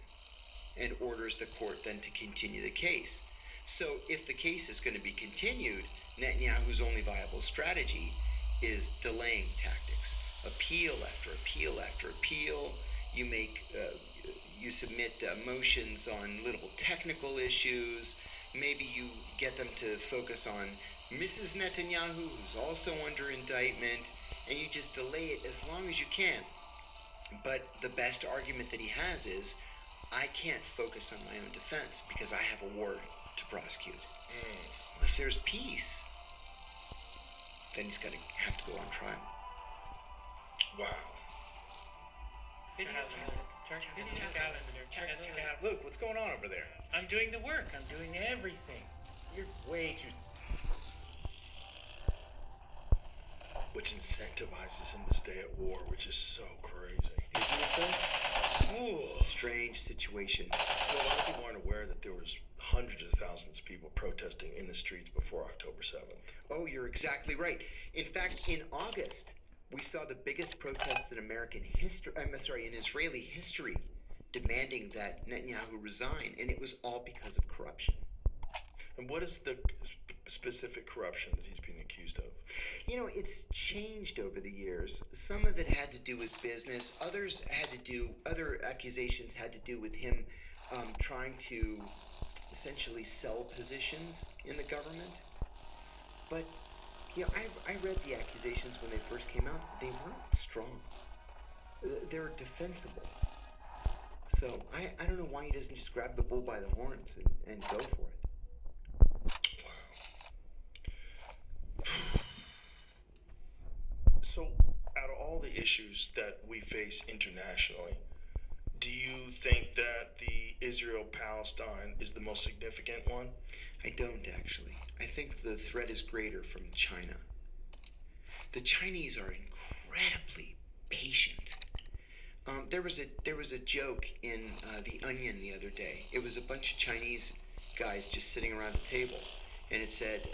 And orders the court then to continue the case. So if the case is going to be continued, Netanyahu's only viable strategy is delaying tactics. Appeal after appeal after appeal. You submit motions on little technical issues. Maybe you get them to focus on Mrs. Netanyahu, who's also under indictment, and you just delay it as long as you can. But the best argument that he has is, I can't focus on my own defense because I have a war to prosecute. Well, if there's peace, then he's going to have to go on trial. Wow. Luke, what's going on over there? I'm doing the work. I'm doing everything. You're way too... Which incentivizes him to stay at war, which is so crazy. Isn't it though? Ooh, strange situation. Well, a lot of people aren't aware that there was hundreds of thousands of people protesting in the streets before October 7th. Oh, you're exactly right. In fact, in August, We saw the biggest protests in American history, in Israeli history, demanding that Netanyahu resign, and it was all because of corruption. And what is the specific corruption that he's being accused of? You know, it's changed over the years. Some of it had to do with business. Other accusations had to do with him trying to essentially sell positions in the government. But, you know, I read the accusations when they first came out. They weren't strong. They're defensible. So I don't know why he doesn't just grab the bull by the horns and go for it. So, out of all the issues that we face internationally, do you think that the Israel-Palestine is the most significant one? I don't, actually. I think the threat is greater from China. The Chinese are incredibly patient. There was a joke in The Onion the other day. It was a bunch of Chinese guys just sitting around a table, and it said,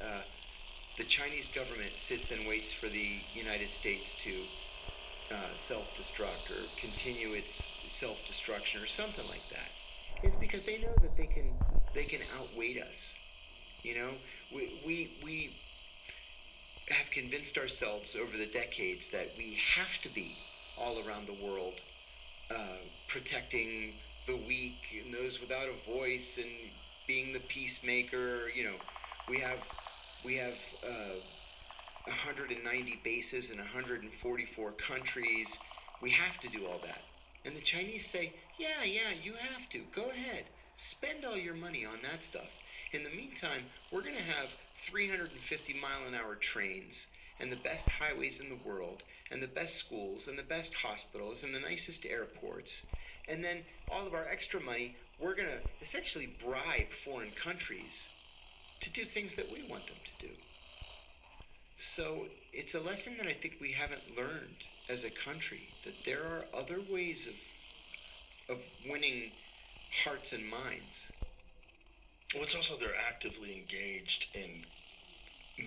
the Chinese government sits and waits for the United States to self-destruct or continue its self-destruction or something like that. It's because they know that they can outweight us. You know, we have convinced ourselves over the decades that we have to be all around the world protecting the weak and those without a voice and being the peacemaker. You know, we have 190 bases in 144 countries. We have to do all that. And the Chinese say, yeah, you have to. Go ahead. Spend all your money on that stuff. In the meantime, we're going to have 350-mile-an-hour trains and the best highways in the world and the best schools and the best hospitals and the nicest airports. And then all of our extra money, we're going to essentially bribe foreign countries to do things that we want them to do. So it's a lesson that I think we haven't learned as a country, that there are other ways of winning hearts and minds. Well, it's also they're actively engaged in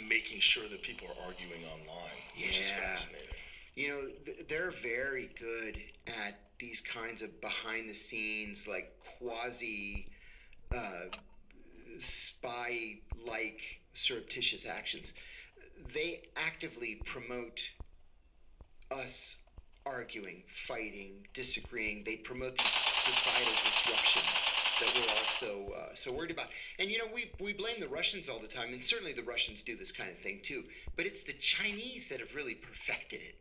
making sure that people are arguing online, which is fascinating. You know, they're very good at these kinds of behind-the-scenes, like quasi spy-like surreptitious actions. They actively promote us arguing, fighting, disagreeing. They promote these societal disruptions that we're all so worried about. And you know, we blame the Russians all the time, and certainly the Russians do this kind of thing too. But it's the Chinese that have really perfected it.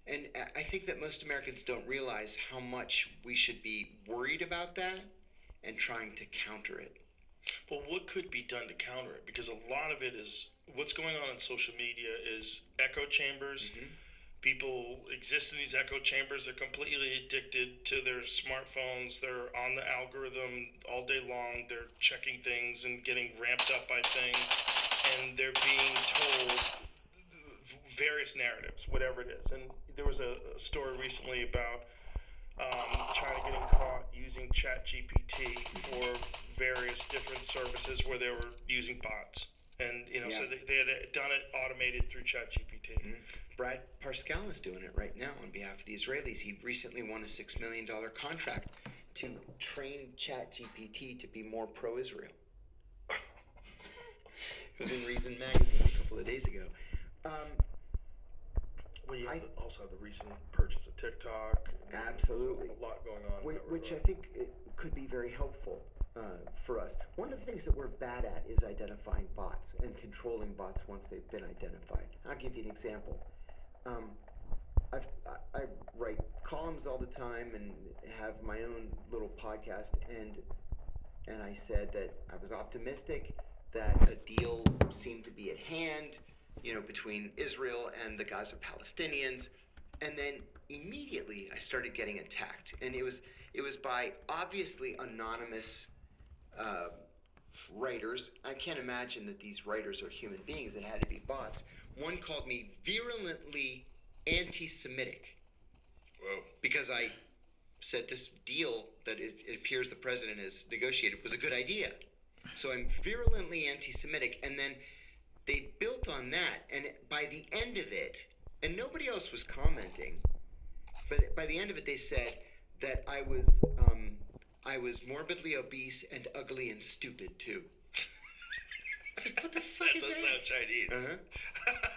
And I think that most Americans don't realize how much we should be worried about that and trying to counter it. Well, what could be done to counter it? Because a lot of it is what's going on in social media is echo chambers. Mm-hmm. People exist in these echo chambers. They're completely addicted to their smartphones. They're on the algorithm all day long. They're checking things and getting ramped up by things. And they're being told various narratives, whatever it is. And there was a story recently about China getting caught using ChatGPT for various different services where they were using bots. And, you know, so they had done it automated through ChatGPT. Mm-hmm. Brad Parscale is doing it right now on behalf of the Israelis. He recently won a $6 million contract to train ChatGPT to be more pro-Israel. It was in Reason magazine a couple of days ago. Well, you also have the recent purchase of TikTok. Absolutely. A lot going on. Which I think it could be very helpful for us. One of the things that we're bad at is identifying bots and controlling bots once they've been identified. I'll give you an example. I write columns all the time and have my own little podcast, and I said that I was optimistic that a deal seemed to be at hand, you know, between Israel and the Gaza Palestinians, and then immediately I started getting attacked, and it was by obviously anonymous writers. I can't imagine that these writers are human beings. It had to be bots. One called me virulently anti-Semitic. Whoa. Because I said this deal that it appears the president has negotiated was a good idea. So I'm virulently anti-Semitic, and then they built on that, and by the end of it, And nobody else was commenting. But by the end of it, they said that I was morbidly obese and ugly and stupid too. I was like, what the fuck That is does that? sound Chinese. Uh-huh.